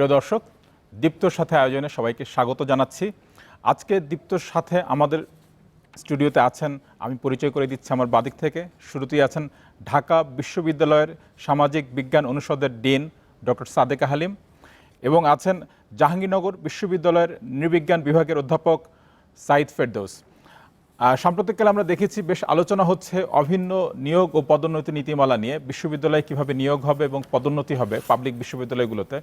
প্রিয় দর্শক, দীপ্তর সাথে আয়োজনে সবাইকে স্বাগত জানাচ্ছি। আজকে দীপ্তর সাথে আমাদের স্টুডিওতে আছেন, আমি পরিচয় করে দিচ্ছি আমার বাদিক থেকে। শুরুতেই আছেন ঢাকা বিশ্ববিদ্যালয়ের সামাজিক বিজ্ঞান অনুষদের ডিন ডক্টর সাদেকা হালিম, এবং আছেন জাহাঙ্গীরনগর বিশ্ববিদ্যালয়ের নৃবিজ্ঞান বিভাগের অধ্যাপক সাইদ ফেরদৌস। সাম্প্রতিককালে আমরা দেখেছি বেশ আলোচনা হচ্ছে অভিন্ন নিয়োগ ও পদোন্নতি নীতিমালা নিয়ে, বিশ্ববিদ্যালয়ে কিভাবে নিয়োগ হবে এবং পদোন্নতি হবে পাবলিক বিশ্ববিদ্যালয়গুলোতে,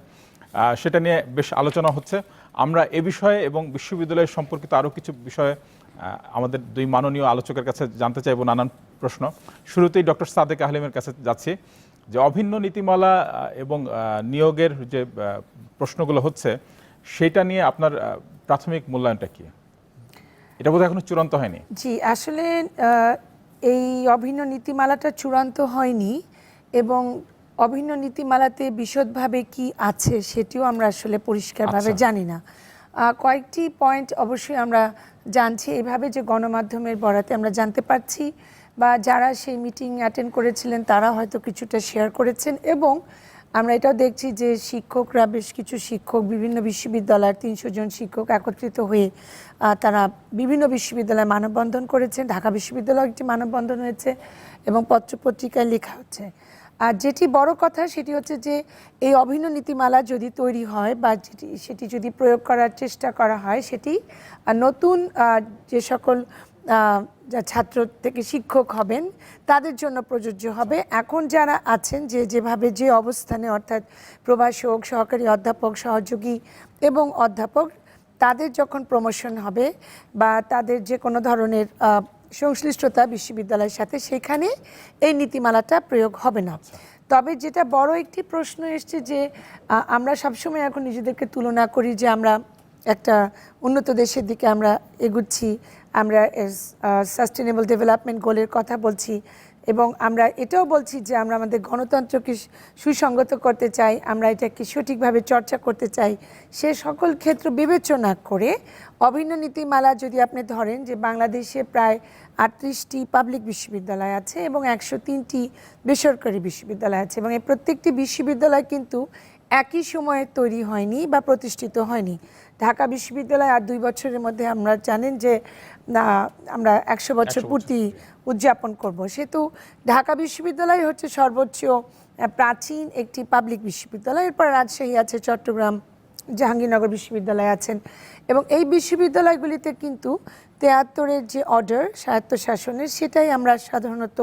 সেটা নিয়ে বেশ আলোচনা হচ্ছে। আমরা এ বিষয়ে এবং বিশ্ববিদ্যালয় সম্পর্কিত আরও কিছু বিষয়ে আমাদের দুই মাননীয় আলোচকের কাছে জানতে চাইব নানান প্রশ্ন। শুরুতেই ডক্টর সাদেকা হালিমের কাছে যাচ্ছি, যে অভিন্ন নীতিমালা এবং নিয়োগের যে প্রশ্নগুলো হচ্ছে সেটা নিয়ে আপনার প্রাথমিক মূল্যায়নটা কি? এটা বোধহয় এখনো চূড়ান্ত হয়নি। জি, আসলে এই অভিন্ন নীতিমালাটা চূড়ান্ত হয়নি, এবং অভিন্ন নীতিমালাতে বিশদভাবে কি আছে সেটিও আমরা আসলে পরিষ্কারভাবে জানি না। কয়েকটি পয়েন্ট অবশ্যই আমরা জানছি এইভাবে, যে গণমাধ্যমের বরাতে আমরা জানতে পারছি, বা যারা সেই মিটিং অ্যাটেন্ড করেছিলেন তারা হয়তো কিছুটা শেয়ার করেছেন, এবং আমরা এটাও দেখছি যে শিক্ষকরা, বেশ কিছু শিক্ষক বিভিন্ন বিশ্ববিদ্যালয়ের 300 জন শিক্ষক একত্রিত হয়ে তারা বিভিন্ন বিশ্ববিদ্যালয়ে মানববন্ধন করেছেন। ঢাকা বিশ্ববিদ্যালয়ে একটি মানববন্ধন হয়েছে এবং পত্রপত্রিকায় লেখা হচ্ছে। আর যেটি বড় কথা সেটি হচ্ছে যে এই অভিন্ন নীতিমালা যদি তৈরি হয় বা সেটি যদি প্রয়োগ করার চেষ্টা করা হয়, সেটি নতুন যে সকল ছাত্র থেকে শিক্ষক হবেন তাদের জন্য প্রযোজ্য হবে। এখন যারা আছেন যেভাবে যে অবস্থানে, অর্থাৎ প্রভাষক, সহকারী অধ্যাপক, সহযোগী এবং অধ্যাপক, তাদের যখন প্রমোশন হবে বা তাদের যে কোনো ধরনের সংশ্লিষ্টতা বিশ্ববিদ্যালয়ের সাথে, সেখানে এই নীতিমালাটা প্রয়োগ হবে না। তবে যেটা বড় একটি প্রশ্ন এসছে, যে আমরা সবসময় এখন নিজেদেরকে তুলনা করি যে আমরা একটা উন্নত দেশের দিকে আমরা এগুচ্ছি, আমরা সাস্টেনেবল ডেভেলপমেন্ট গোলের কথা বলছি, এবং আমরা এটাও বলছি যে আমরা আমাদের গণতন্ত্রকে সুসংগত করতে চাই, আমরা এটাকে সঠিকভাবে চর্চা করতে চাই। সে সকল ক্ষেত্র বিবেচনা করে অভিন্ন নীতিমালা যদি আপনি ধরেন, যে বাংলাদেশে প্রায় 38টি পাবলিক বিশ্ববিদ্যালয় আছে এবং 103টি বেসরকারি বিশ্ববিদ্যালয় আছে, এবং এই প্রত্যেকটি বিশ্ববিদ্যালয় কিন্তু একই সময়ে তৈরি হয়নি বা প্রতিষ্ঠিত হয়নি। ঢাকা বিশ্ববিদ্যালয় আর 2 বছরের মধ্যে আমরা জানেন যে আমরা 100 বছর পূর্তি উদযাপন করব। সেহেতু ঢাকা বিশ্ববিদ্যালয় হচ্ছে সর্বোচ্চ প্রাচীন একটি পাবলিক বিশ্ববিদ্যালয়। এরপর রাজশাহী আছে, চট্টগ্রাম, জাহাঙ্গীরনগর বিশ্ববিদ্যালয় আছেন, এবং এই বিশ্ববিদ্যালয়গুলিতে কিন্তু 73-এর যে অর্ডার স্বায়ত্তশাসনের, সেটাই আমরা সাধারণত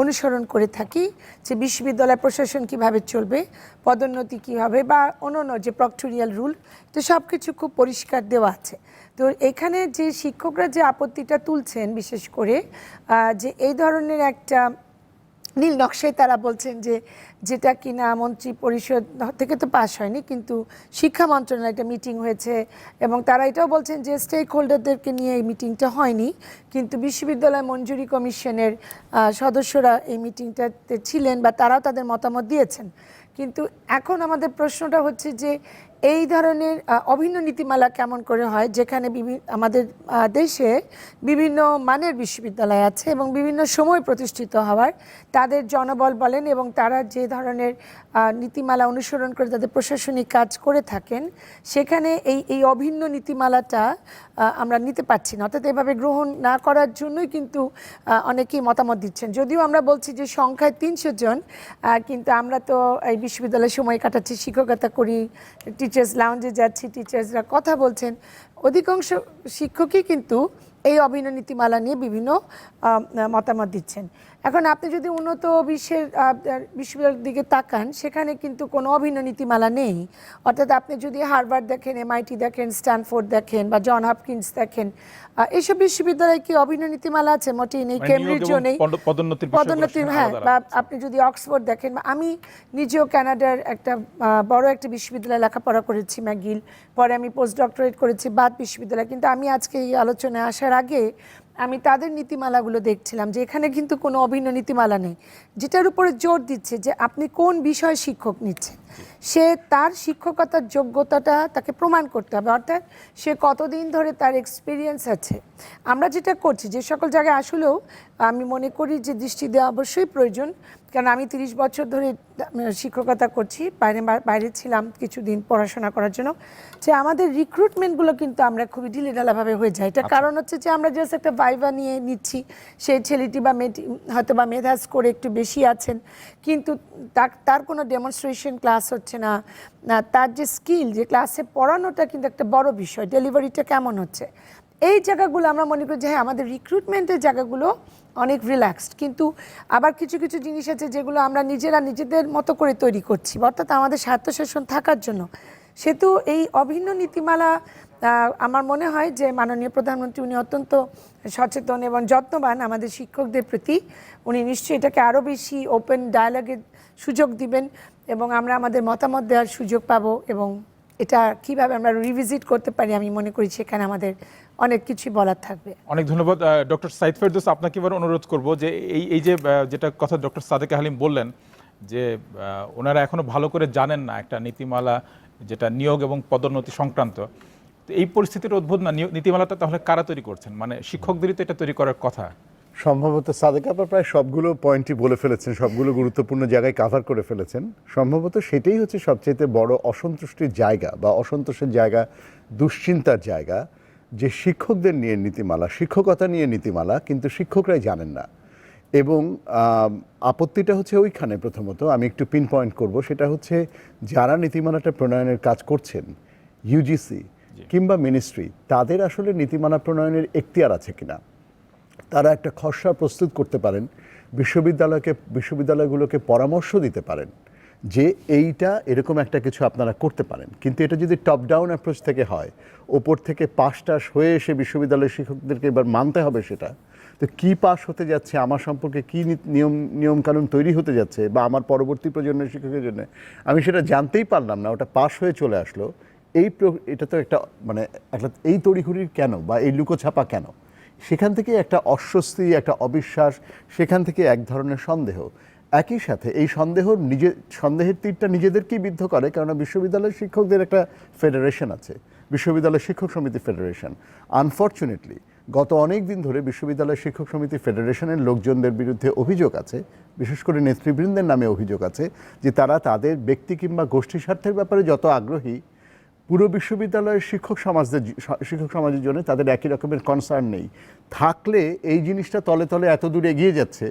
অনুসরণ করে থাকি, যে বিশ্ববিদ্যালয় প্রশাসন কিভাবে চলবে, পদোন্নতি কী হবে, বা অন্যান্য যে প্রক্টোরিয়াল রুল, তো সব কিছু খুব পরিষ্কার দেওয়া আছে। তো এখানে যে শিক্ষকরা যে আপত্তিটা তুলছেন, বিশেষ করে যে এই ধরনের একটা নীল নকশায় তারা বলছেন যে যেটা কিনা মন্ত্রী পরিষদ থেকে তো পাস হয়নি, কিন্তু শিক্ষা মন্ত্রণালয়ে একটা মিটিং হয়েছে, এবং তারা এটাও বলছেন যে স্টেক হোল্ডারদেরকে নিয়ে এই মিটিংটা হয়নি, কিন্তু বিশ্ববিদ্যালয় মঞ্জুরি কমিশনের সদস্যরা এই মিটিংটাতে ছিলেন বা তারাও তাদের মতামত দিয়েছেন। কিন্তু এখন আমাদের প্রশ্নটা হচ্ছে যে এই ধরনের অভিন্ন নীতিমালা কেমন করে হয়, যেখানে আমাদের দেশে বিভিন্ন মানের বিশ্ববিদ্যালয় আছে এবং বিভিন্ন সময় প্রতিষ্ঠিত হওয়ার তাদের জনবল বলেন, এবং তারা যে ধরনের নীতিমালা অনুসরণ করে তাদের প্রশাসনিক কাজ করে থাকেন, সেখানে এই অভিন্ন নীতিমালাটা আমরা নিতে পারছি না। অর্থাৎ এভাবে গ্রহণ না করার জন্যই কিন্তু অনেকেই মতামত দিচ্ছেন। যদিও আমরা বলছি যে সংখ্যায় 300 জন, কিন্তু আমরা তো এই বিশ্ববিদ্যালয়ে সময় কাটাচ্ছি, শিক্ষকতা করি, টিচার্স লাউঞ্জে যাচ্ছি, টিচার্সরা কথা বলছেন, অধিকাংশ শিক্ষকই কিন্তু এই অভিন্ন নীতিমালা নিয়ে বিভিন্ন মতামত দিচ্ছেন। এখন আপনি যদি উন্নত বিশ্বের বিশ্ববিদ্যালয়ের দিকে তাকান, সেখানে কিন্তু কোনো অভিন্ন নীতিমালা নেই। অর্থাৎ আপনি যদি হার্ভার্ড দেখেন, MIT দেখেন, স্ট্যানফোর্ড দেখেন বা জন হপকিন্স দেখেন, এইসব বিশ্ববিদ্যালয়ে কি অভিন্ন নীতিমালা আছে? মোটেই নেই। কেমব্রিজও নেই, পদোন্নতির, হ্যাঁ। বা আপনি যদি অক্সফোর্ড দেখেন, আমি নিজেও কানাডার একটা বড় একটা বিশ্ববিদ্যালয়ে লেখাপড়া করেছি, ম্যাকগিল, পরে আমি পোস্ট ডক্টরেট করেছি বাদ বিশ্ববিদ্যালয়, কিন্তু আমি আজকে এই আলোচনায় আসার আগে আমি তাদের নীতিমালাগুলো দেখছিলাম, যে এখানে কিন্তু কোনো অভিন্ন নীতিমালা নেই, যেটার উপরে জোর দিচ্ছে যে আপনি কোন বিষয় শিক্ষক নিচ্ছেন, সে তার শিক্ষকতার যোগ্যতাটা তাকে প্রমাণ করতে হবে, অর্থাৎ সে কতদিন ধরে তার এক্সপিরিয়েন্স আছে। আমরা যেটা করছি যে সকল জায়গায়, আসলেও আমি মনে করি যে দৃষ্টি দেওয়া অবশ্যই প্রয়োজন, কারণ আমি 30 বছর ধরে শিক্ষকতা করছি, বাইরে ছিলাম কিছুদিন পড়াশোনা করার জন্য, যে আমাদের রিক্রুটমেন্টগুলো কিন্তু আমরা খুবই ঢিলেঢালাভাবে হয়ে যায়। এটা কারণ হচ্ছে যে আমরা জাস্ট একটা ভাইভা নিয়ে নিচ্ছি, সেই ছেলেটি বা মেয়েটি হয়তো বা মেধা স্কোরে একটু বেশি আছেন, কিন্তু তার কোনো ডেমনস্ট্রেশন ক্লাস হচ্ছে না, তার যে স্কিল, যে ক্লাসে পড়ানোটা কিন্তু একটা বড় বিষয়, ডেলিভারিটা কেমন হচ্ছে, এই জায়গাগুলো আমরা মনে করি যে হ্যাঁ আমাদের রিক্রুটমেন্টের জায়গাগুলো অনেক রিল্যাক্সড। কিন্তু আবার কিছু কিছু জিনিস আছে যেগুলো আমরা নিজেদের মতো করে তৈরি করছি, অর্থাৎ আমাদের স্বায়ত্তশাসন থাকার জন্য। সেহেতু এই অভিন্ন নীতিমালা আমার মনে হয় যে মাননীয় প্রধানমন্ত্রী উনি অত্যন্ত সচেতন এবং যত্নবান আমাদের শিক্ষকদের প্রতি। উনি নিশ্চয়ই এটাকে আরও বেশি ওপেন ডায়ালগের সুযোগ দিবেন এবং আমরা আমাদের মতামত দেওয়ার সুযোগ পাবো, এবং এটা কিভাবে আমরা রিভিজিট করতে পারি আমি মনে করি সেখানে আমাদের অনেক কিছুই বলার থাকবে। অনেক ধন্যবাদ ডক্টর সাইদ ফেরদৌস। আপনাকে এবার অনুরোধ করব যে এই যে যেটা কথা ডক্টর সাদেক হালিম বললেন যে ওনারা এখনো ভালো করে জানেন না একটা নীতিমালা যেটা নিয়োগ এবং পদোন্নতি সংক্রান্ত, তো এই পরিস্থিতির উদ্ভূত না নীতিমালাটা তাহলে কারা তৈরি করছেন? মানে শিক্ষকদেরই তো এটা তৈরি করার কথা। সম্ভবত সাদেক আপা প্রায় সবগুলো পয়েন্টই বলে ফেলেছেন, সবগুলো গুরুত্বপূর্ণ জায়গায় কাভার করে ফেলেছেন। সম্ভবত সেটাই হচ্ছে সবচেয়ে বড় অসন্তুষ্টির জায়গা বা অসন্তোষের জায়গা, দুশ্চিন্তার জায়গা, যে শিক্ষকদের নিয়ে নীতিমালা, শিক্ষকতা নিয়ে নীতিমালা, কিন্তু শিক্ষকরাই জানেন না। এবং আপত্তিটা হচ্ছে ওইখানে প্রথমত আমি একটু পিন পয়েন্ট করব, সেটা হচ্ছে যারা নীতিমালাটা প্রণয়নের কাজ করছেন, ইউজিসি কিংবা মিনিস্ট্রি, তাদের আসলে নীতিমালা প্রণয়নের এখতিয়ার আছে কিনা। তারা একটা খসড়া প্রস্তুত করতে পারেন, বিশ্ববিদ্যালয়গুলোকে পরামর্শ দিতে পারেন যে এইটা এরকম একটা কিছু আপনারা করতে পারেন। কিন্তু এটা যদি টপ ডাউন অ্যাপ্রোচ থেকে হয়, ওপর থেকে পাশ টাস হয়ে এসে বিশ্ববিদ্যালয়ের শিক্ষকদেরকে এবার মানতে হবে সেটা, তো কী পাস হতে যাচ্ছে, আমার সম্পর্কে কী নিয়মকানুন তৈরি হতে যাচ্ছে, বা আমার পরবর্তী প্রজন্মের শিক্ষকের জন্য আমি সেটা জানতেই পারলাম না, ওটা পাস হয়ে চলে আসলো। এটা তো একটা মানে একটা এই তড়িঘড়ির কেন বা এই লুকোছাপা কেন? সেখান থেকে একটা অস্বস্তি, একটা অবিশ্বাস, সেখান থেকে এক ধরনের সন্দেহ। একই সাথে এই সন্দেহের তীরটা নিজেদেরকেই বিদ্ধ করে, কেননা বিশ্ববিদ্যালয়ের শিক্ষকদের একটা ফেডারেশন আছে, বিশ্ববিদ্যালয় শিক্ষক সমিতি ফেডারেশন। আনফর্চুনেটলি গত অনেক দিন ধরে বিশ্ববিদ্যালয় শিক্ষক সমিতি ফেডারেশনের লোকজনদের বিরুদ্ধে অভিযোগ আছে, বিশেষ করে নেতৃবৃন্দের নামে অভিযোগ আছে যে তারা তাদের ব্যক্তি কিংবা গোষ্ঠী স্বার্থের ব্যাপারে যত আগ্রহী, পুরো বিশ্ববিদ্যালয়ের শিক্ষক সমাজের জন্য তাদের একই রকমের কনসার্ন নেই। থাকলে এই জিনিসটা তলে তলে এত দূর এগিয়ে যাচ্ছে,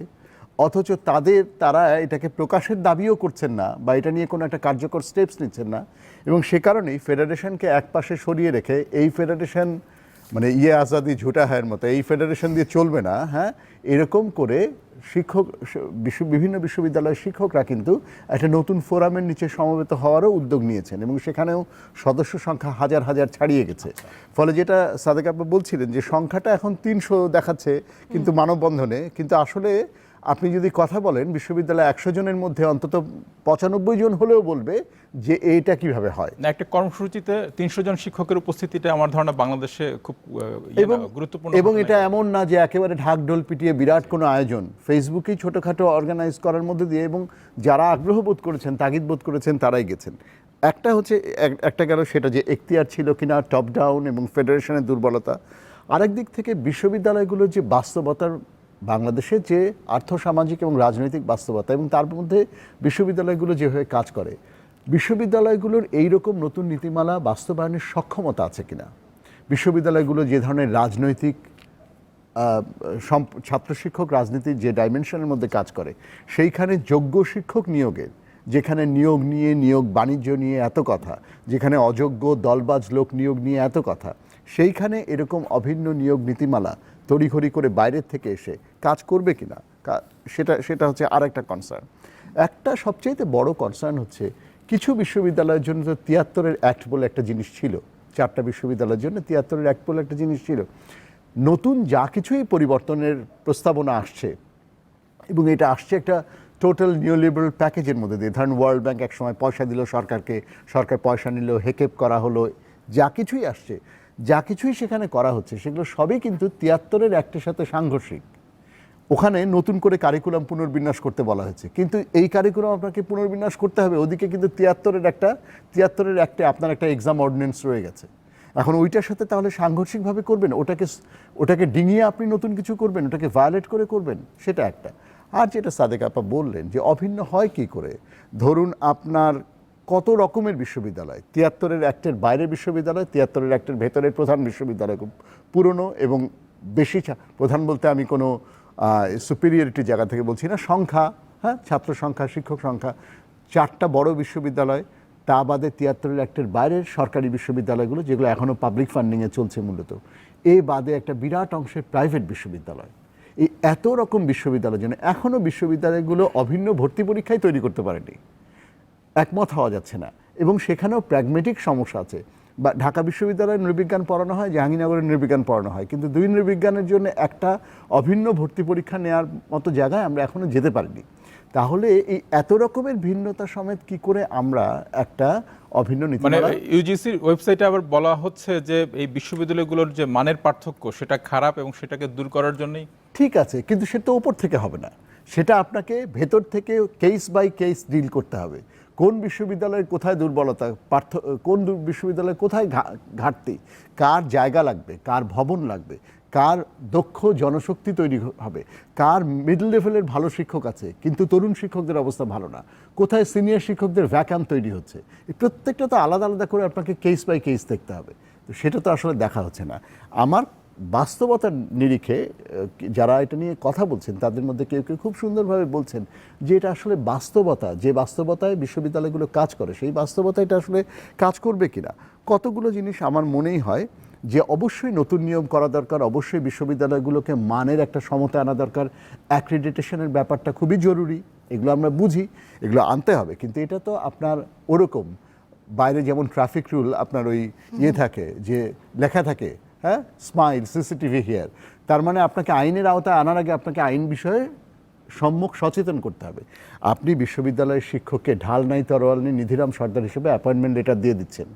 অথচ তারা এটাকে প্রকাশের দাবিও করছেন না বা এটা নিয়ে কোনো একটা কার্যকর স্টেপস নিচ্ছেন না। এবং সে কারণেই ফেডারেশনকে একপাশে সরিয়ে রেখে এই ফেডারেশন মানে আজাদি ঝুটা হায়ের মতো, এই ফেডারেশন দিয়ে চলবে না, হ্যাঁ, এরকম করে বিভিন্ন বিশ্ববিদ্যালয়ের শিক্ষকরা কিন্তু একটা নতুন ফোরামের নিচে সমবেত হওয়ারও উদ্যোগ নিয়েছেন এবং সেখানেও সদস্য সংখ্যা হাজার হাজার ছাড়িয়ে গেছে। ফলে যেটা সাদেক আপা বলছিলেন যে সংখ্যাটা এখন 300 দেখাচ্ছে কিন্তু মানববন্ধনে, কিন্তু আসলে আপনি যদি কথা বলেন বিশ্ববিদ্যালয়ে 100 জনের মধ্যে অন্তত 95 জন হলেও বলবে যে এইটা কিভাবে হয় না। একটা কর্মসূচিতে 300 জন শিক্ষকের উপস্থিতিটা আমার ধারণা বাংলাদেশে খুব গুরুত্বপূর্ণ। এবং এটা এমন না যে একেবারে ঢাকঢোল পিটিয়ে বিরাট কোনো আয়োজন, ফেসবুকেই ছোটোখাটো অর্গানাইজ করার মধ্যে দিয়ে, এবং যারা আগ্রহ বোধ করেছেন, তাগিদ বোধ করেছেন, তারাই গেছেন। একটা গেল সেটা যে এখতিয়ার ছিল কিনা, টপ ডাউন এবং ফেডারেশনের দুর্বলতা। আরেক দিক থেকে বিশ্ববিদ্যালয়গুলোর যে বাস্তবতার, বাংলাদেশের যে আর্থসামাজিক এবং রাজনৈতিক বাস্তবতা, এবং তার মধ্যে বিশ্ববিদ্যালয়গুলো যেভাবে কাজ করে, বিশ্ববিদ্যালয়গুলোর এইরকম নতুন নীতিমালা বাস্তবায়নের সক্ষমতা আছে কিনা, বিশ্ববিদ্যালয়গুলো যে ধরনের রাজনৈতিক ছাত্র শিক্ষক রাজনীতির যে ডাইমেনশনের মধ্যে কাজ করে, সেইখানে যোগ্য শিক্ষক নিয়োগের, যেখানে নিয়োগ নিয়ে, নিয়োগ বাণিজ্য নিয়ে এত কথা, যেখানে অযোগ্য দলবাজ লোক নিয়োগ নিয়ে এত কথা, সেইখানে এরকম অভিন্ন নিয়োগ নীতিমালা তড়িঘড়ি করে বাইরের থেকে এসে কাজ করবে কিনা, সেটা হচ্ছে আর একটা কনসার্ন। একটা সবচেয়ে বড় কনসার্ন হচ্ছে কিছু বিশ্ববিদ্যালয়ের জন্য তো 73-এর অ্যাক্ট বলে একটা জিনিস ছিল, 4টা বিশ্ববিদ্যালয়ের জন্য 73-এর অ্যাক্ট বলে একটা জিনিস ছিল। নতুন যা কিছুই পরিবর্তনের প্রস্তাবনা আসছে, এবং এটা আসছে একটা টোটাল নিউলিবারাল প্যাকেজের মধ্যে দিয়ে। ধরেন ওয়ার্ল্ড ব্যাংক একসময় পয়সা দিল সরকারকে, সরকার পয়সা নিল, হেকেপ করা হলো, যা কিছুই আসছে, যা কিছুই সেখানে করা হচ্ছে, সেগুলো সবই কিন্তু 73-এর অ্যাক্টের সাথে সাংঘর্ষিক। ওখানে নতুন করে কারিকুলাম পুনর্বিন্যাস করতে বলা হয়েছে, কিন্তু এই কারিকুলাম আপনাকে পুনর্বিন্যাস করতে হবে, ওদিকে কিন্তু 73-এর অ্যাক্টে আপনার একটা এক্সাম অর্ডিন্যান্স রয়ে গেছে। এখন ওইটার সাথে তাহলে সাংঘর্ষিকভাবে করবেন, ওটাকে ডিঙিয়ে আপনি নতুন কিছু করবেন, ওটাকে ভায়োলেট করে করবেন, সেটা একটা। আর যেটা সাদেক আপা বললেন যে অভিন্ন হয় কি করে, ধরুন আপনার কত রকমের বিশ্ববিদ্যালয়, ৭৩-এর অ্যাক্টের বাইরের বিশ্ববিদ্যালয়, ৭৩-এর অ্যাক্টের ভেতরের প্রধান বিশ্ববিদ্যালয় খুব পুরনো এবং বেশি প্রধান বলতে আমি কোনো সুপিরিয়রিটি জায়গা থেকে বলছি না, সংখ্যা, হ্যাঁ, ছাত্র সংখ্যা, শিক্ষক সংখ্যা, 4টা বড় বিশ্ববিদ্যালয়, তা বাদে ৭৩-এর অ্যাক্টের বাইরের সরকারি বিশ্ববিদ্যালয়গুলো যেগুলো এখনও পাবলিক ফান্ডিংয়ে চলছে মূলত, এই বাদে একটা বিরাট অংশের প্রাইভেট বিশ্ববিদ্যালয়। এই এত রকম বিশ্ববিদ্যালয়ের জন্য এখনও বিশ্ববিদ্যালয়গুলো অভিন্ন ভর্তি পরীক্ষায় তৈরি করতে পারেনি, একমত হওয়া যাচ্ছে না, এবং সেখানেও প্র্যাগমেটিক সমস্যা আছে। বা ঢাকা বিশ্ববিদ্যালয়ে নৃবিজ্ঞান পড়ানো হয়, জাহাঙ্গীরনগরের নৃবিজ্ঞান পড়ানো হয়, কিন্তু দুই নৃবিজ্ঞানের জন্য একটা অভিন্ন ভর্তি পরীক্ষা নেওয়ার মতো জায়গায় আমরা এখনও যেতে পারিনি। তাহলে এই এত রকমের ভিন্নতা সমেত কি করে আমরা একটা অভিন্ন মানে নীতিমালা, ইউজিসির ওয়েবসাইটে আবার বলা হচ্ছে যে এই বিশ্ববিদ্যালয়গুলোর যে মানের পার্থক্য সেটা খারাপ এবং সেটাকে দূর করার জন্যই। ঠিক আছে, কিন্তু সেটা উপর থেকে হবে না, সেটা আপনাকে ভেতর থেকে কেস বাই কেস ডিল করতে হবে। কোন বিশ্ববিদ্যালয়ের কোথায় দুর্বলতা, কোন বিশ্ববিদ্যালয়ে কোথায় ঘাটতি, কার জায়গা লাগবে, কার ভবন লাগবে, কার দক্ষ জনশক্তি তৈরি হবে, কার মিডল লেভেলের ভালো শিক্ষক আছে কিন্তু তরুণ শিক্ষকদের অবস্থা ভালো না, কোথায় সিনিয়র শিক্ষকদের ভ্যাকাম তৈরি হচ্ছে, এই প্রত্যেকটা তো আলাদা আলাদা করে আপনাকে কেস বাই কেস দেখতে হবে। তো সেটা তো আসলে দেখা হচ্ছে না। আমার বাস্তবতার নিরিখে যারা এটা নিয়ে কথা বলছেন তাদের মধ্যে কেউ কেউ খুব সুন্দরভাবে বলছেন যে এটা আসলে বাস্তবতা, যে বাস্তবতায় বিশ্ববিদ্যালয়গুলো কাজ করে সেই বাস্তবতায় এটা আসলে কাজ করবে কিনা। কতগুলো জিনিস আমার মনেই হয় যে অবশ্যই নতুন নিয়ম করা দরকার, অবশ্যই বিশ্ববিদ্যালয়গুলোকে মানের একটা সমতা আনা দরকার, অ্যাক্রিডিটেশনের ব্যাপারটা খুবই জরুরি, এগুলো আমরা বুঝি, এগুলো আনতে হবে। কিন্তু এটা তো আপনার ওরকম বাইরে যেমন ট্রাফিক রুল আপনার ওই থাকে যে লেখা থাকে, হ্যাঁ, স্মাইল সিসিটিভি হিয়ার, তার মানে আপনাকে আইনের আওতায় আনার আগে আপনাকে আইন বিষয়ে সম্মুখ সচেতন করতে হবে। আপনি বিশ্ববিদ্যালয়ের শিক্ষককে ঢাল নাই তরোয়াল নেই নিধিরাম সর্দার হিসেবে অ্যাপয়েন্টমেন্ট লেটার দিয়ে দিচ্ছেন,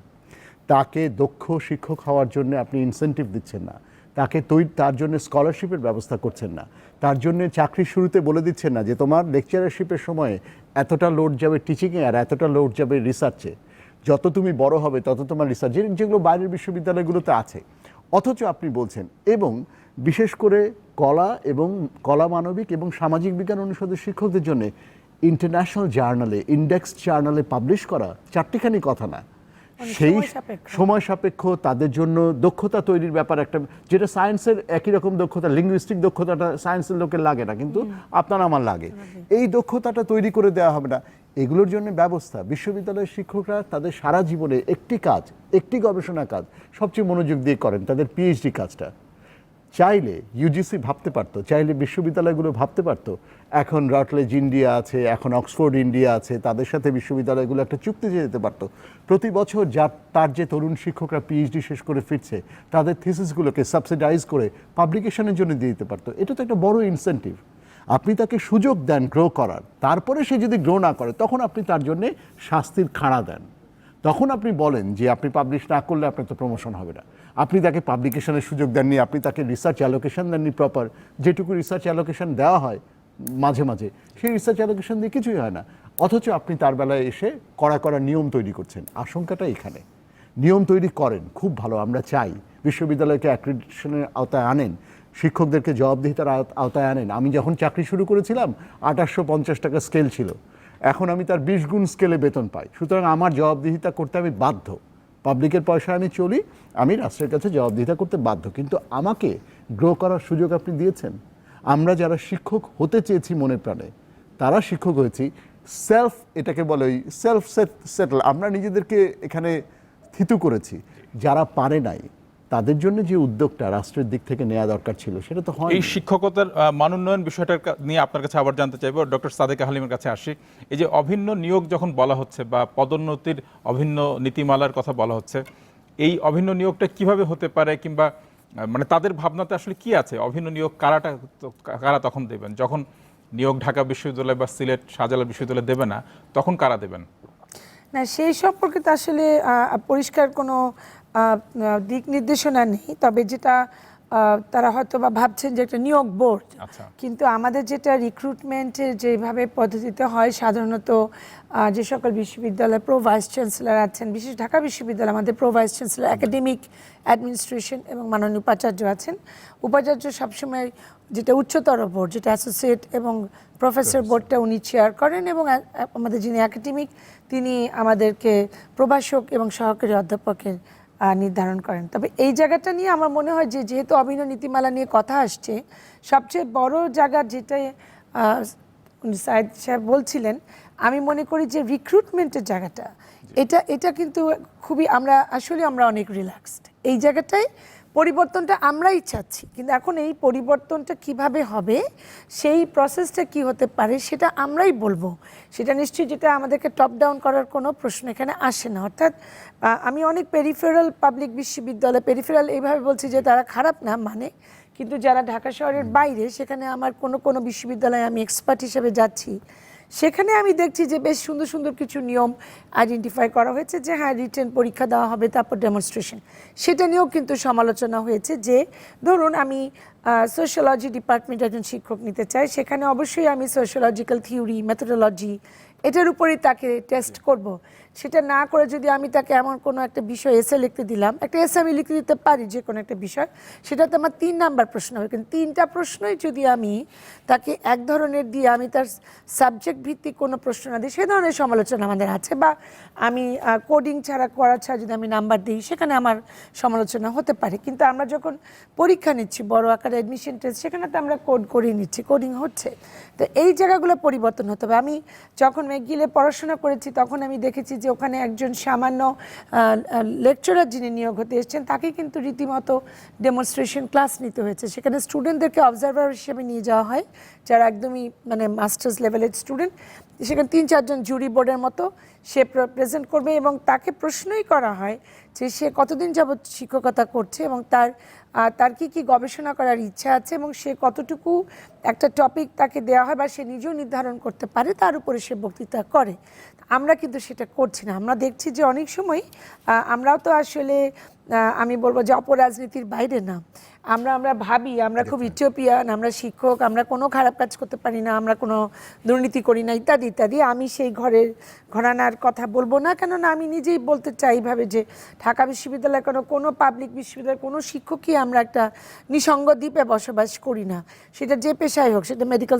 তাকে দক্ষ শিক্ষক হওয়ার জন্য আপনি ইনসেন্টিভ দিচ্ছেন না, তাকে তার জন্য স্কলারশিপের ব্যবস্থা করছেন না, তার জন্য চাকরির শুরুতে বলে দিচ্ছেন না যে তোমার লেকচারারশিপের সময় এতটা লোড যাবে টিচিংয়ে আর এতটা লোড যাবে রিসার্চে, যত তুমি বড় হবে তত তোমার রিসার্চ, যেগুলো বাইরের বিশ্ববিদ্যালয়গুলোতে আছে। অথচ আপনি বলছেন, এবং বিশেষ করে কলা মানবিক এবং সামাজিক বিজ্ঞান অনুষদের শিক্ষকদের জন্য ইন্টারন্যাশনাল জার্নালে, ইন্ডেক্স জার্নালে পাবলিশ করা চারটিখানি কথা না, সেই সময় সাপেক্ষ, তাদের জন্য দক্ষতা তৈরির ব্যাপার একটা, যেটা সায়েন্সের একই রকম দক্ষতা, লিঙ্গুইস্টিক দক্ষতাটা সায়েন্সের লোকের লাগে না কিন্তু আপনার আমার লাগে, এই দক্ষতাটা তৈরি করে দেওয়া হবে না। এগুলোর জন্য ব্যবস্থা, বিশ্ববিদ্যালয়ের শিক্ষকরা তাদের সারা জীবনে একটি গবেষণা কাজ সবচেয়ে মনোযোগ দিয়ে করেন, তাদের পিএইচডি কাজটা। চাইলে ইউজিসি ভাবতে পারতো, চাইলে বিশ্ববিদ্যালয়গুলো ভাবতে পারতো, এখন রটলেজ ইন্ডিয়া আছে, এখন অক্সফোর্ড ইন্ডিয়া আছে, তাদের সাথে বিশ্ববিদ্যালয়গুলো একটা চুক্তিতে যেতে পারতো। প্রতি বছর তার যে তরুণ শিক্ষকরা পিএইচডি শেষ করে ফিরছে তাদের থিসিসগুলোকে সাবসিডাইজ করে পাবলিকেশনের জন্য দিয়ে দিতে পারতো। এটা তো একটা বড় ইনসেন্টিভ। আপনি তাকে সুযোগ দেন গ্রো করার, তারপরে সে যদি গ্রো না করে তখন আপনি তার জন্যে শাস্তির খাড়া দেন, তখন আপনি বলেন যে আপনি পাবলিশ না করলে আপনার তো প্রমোশন হবে না। আপনি তাকে পাবলিকেশনের সুযোগ দেননি, আপনি তাকে রিসার্চ অ্যালোকেশন দেননি প্রপার, যেটুকু রিসার্চ অ্যালোকেশন দেওয়া হয় মাঝে মাঝে সেই রিসার্চ অ্যালোকেশন দিয়ে কিছুই হয় না, অথচ আপনি তার বেলায় এসে কড়া নিয়ম তৈরি করছেন। আশঙ্কাটা এখানে। নিয়ম তৈরি করেন, খুব ভালো, আমরা চাই বিশ্ববিদ্যালয়কে অ্যাক্রিডিটেশনের আওতায় আনেন, শিক্ষকদেরকে জবাবদিহিতার আওতায় আনেন। আমি যখন চাকরি শুরু করেছিলাম 2850 টাকা স্কেল ছিল, এখন আমি তার 20 গুণ স্কেলে বেতন পাই। সুতরাং আমার জবাবদিহিতা করতে আমি বাধ্য, পাবলিকের পয়সায় আমি চলি, আমি রাষ্ট্রের কাছে জবাবদিহিতা করতে বাধ্য। কিন্তু আমাকে গ্রো করার সুযোগ আপনি দিয়েছেন। আমরা যারা শিক্ষক হতে চেয়েছি মনে প্রাণে, তারা শিক্ষক হয়েছি, এটাকে বলে ওই সেলফ সেটেল, আমরা নিজেদেরকে এখানে থিতু করেছি। যারা পারে নাই তাদের জন্য যে উদ্যোগটা রাষ্ট্রের দিক থেকে নেওয়া দরকার ছিল সেটা তো হয়। এই শিক্ষকতার মানোন্নয়ন বিষয়টা নিয়ে আপনার কাছে আবার জানতে চাইবো, ডক্টর সাদেকা হালিমের কাছে আসি। এই যে অভিন্ন নিয়োগ যখন বলা হচ্ছে বা পদোন্নতির অভিন্ন নীতিমালার কথা বলা হচ্ছে, এই অভিন্ন নিয়োগটা কিভাবে হতে পারে, কিংবা মানে তাদের ভাবনাতে আসলে কি আছে? অভিন্ন নিয়োগ কারা তখন দেবেন? যখন নিয়োগ ঢাকা বিশ্ববিদ্যালয় বা সিলেট শাহজালাল বিশ্ববিদ্যালয় দেবে না, তখন কারা দেবেন? না, সেই সম্পর্কে তো আসলে পরিষ্কার কোনো দিক নির্দেশনা নেই। তবে যেটা তারা হয়তো বা ভাবছেন যে একটা নিয়োগ বোর্ড, কিন্তু আমাদের যেটা রিক্রুটমেন্টের যেভাবে পদ্ধতিতে হয় সাধারণত যে সকল বিশ্ববিদ্যালয় প্রো ভাইস চ্যান্সেলর আছেন, বিশেষ ঢাকা বিশ্ববিদ্যালয় আমাদের pro vice chancellor, academic administration এবং মাননীয় উপাচার্য আছেন। উপাচার্য সবসময় যেটা উচ্চতর বোর্ড, যেটা অ্যাসোসিয়েট এবং প্রফেসর বোর্ডটা উনি চেয়ার করেন, এবং আমাদের যিনি একাডেমিক তিনি আমাদেরকে প্রভাষক এবং সহকারী অধ্যাপকের নির্ধারণ করেন। তবে এই জায়গাটা নিয়ে আমার মনে হয় যে যেহেতু অভিন্ন নীতিমালা নিয়ে কথা আসছে, সবচেয়ে বড় জায়গা যেটা উনি সায়েদ সাহেব বলছিলেন, আমি মনে করি যে রিক্রুটমেন্টের জায়গাটা এটা কিন্তু খুবই আমরা অনেক রিল্যাক্সড এই জায়গাটায়। পরিবর্তনটা আমরাই চাচ্ছি, কিন্তু এখন এই পরিবর্তনটা কিভাবে হবে, সেই প্রসেসটা কি হতে পারে সেটা আমরাই বলবো। সেটা নিশ্চয়ই যেটা আমাদেরকে টপ ডাউন করার কোনো প্রশ্ন এখানে আসে না। অর্থাৎ আমি অনেক পেরিফেরাল পাবলিক বিশ্ববিদ্যালয়, পেরিফেরাল এইভাবে বলছি যে তারা খারাপ না মানে, কিন্তু যারা ঢাকা শহরের বাইরে, সেখানে আমার কোনো বিশ্ববিদ্যালয়ে আমি এক্সপার্ট হিসেবে যাচ্ছি, সেখানে আমি দেখছি যে বেশ সুন্দর সুন্দর কিছু নিয়ম আইডেন্টিফাই করা হয়েছে, যে হ্যাঁ রিটেন পরীক্ষা দেওয়া হবে, তারপর ডেমনস্ট্রেশন। সেটা নিয়েও কিন্তু সমালোচনা হয়েছে যে ধরুন আমি সোশ্যোলজি ডিপার্টমেন্টে একজন শিক্ষক নিতে চাই, সেখানে অবশ্যই আমি সোশ্যোলজিক্যাল থিওরি, মেথোডোলজি এটার উপরেই তাকে টেস্ট করব। সেটা না করে যদি আমি তাকে এমন কোনো একটা বিষয় এসে লিখতে দিলাম, একটা এসে আমি লিখতে দিতে পারি যে কোনো একটা বিষয়, সেটাতে আমার 3 নাম্বার প্রশ্ন হবে, কিন্তু 3টা প্রশ্নই যদি আমি তাকে এক ধরনের দিয়ে আমি তার সাবজেক্ট ভিত্তিক কোনো প্রশ্ন না দিই, সে ধরনের সমালোচনা আমাদের আছে। বা আমি কোডিং করা ছাড়া যদি আমি নাম্বার দিই, সেখানে আমার সমালোচনা হতে পারে। কিন্তু আমরা যখন পরীক্ষা নিচ্ছি বড় আকারে অ্যাডমিশন টেস্ট, সেখানে তো আমরা কোড করিয়ে নিচ্ছি, কোডিং হচ্ছে। তো এই জায়গাগুলো পরিবর্তন হতে হবে। আমি যখন ম্যাকগিলে পড়াশোনা করেছি, তখন আমি দেখেছি যে ওখানে একজন সামান্য লেকচারার যিনি নিয়োগ হতে এসেছেন, তাকে কিন্তু রীতিমতো ডেমনস্ট্রেশন ক্লাস নিতে হয়েছে। সেখানে স্টুডেন্টদেরকে অবজারভার হিসেবে নিয়ে যাওয়া হয়, যারা একদমই মানে মাস্টার্স লেভেলের স্টুডেন্ট। সেখানে 3-4 জন জুরি বোর্ডের মতো সে প্রেজেন্ট করবে, এবং তাকে প্রশ্নই করা হয় যে সে কতদিন যাবৎ শিক্ষকতা করছে এবং তার কি গবেষণা করার ইচ্ছা আছে, এবং সে কতটুকু একটা টপিক তাকে দেওয়া হয় বা সে নিজেও নির্ধারণ করতে পারে, তার উপরে সে বক্তৃতা করে। আমরা কিন্তু সেটা করছি না। আমরা দেখছি যে অনেক সময় আমরাও তো আসলে আমি বলবো যে অপরাজনীতির বাইরে না। আমরা ভাবি আমরা খুব ইথিওপিয়ান, আমরা শিক্ষক, আমরা কোনো খারাপ কাজ করতে পারি না, আমরা কোনো দুর্নীতি করি না, ইত্যাদি ইত্যাদি। আমি সেই ঘরানার কথা বলবো না, কেননা আমি নিজেই বলতে চাই এইভাবে যে ঢাকা বিশ্ববিদ্যালয় কোনো পাবলিক বিশ্ববিদ্যালয়ের কোনো শিক্ষকই আমরা একটা নিঃসঙ্গ দ্বীপে বসবাস করি না। সেটা যে পেশায় হোক, সেটা মেডিকেল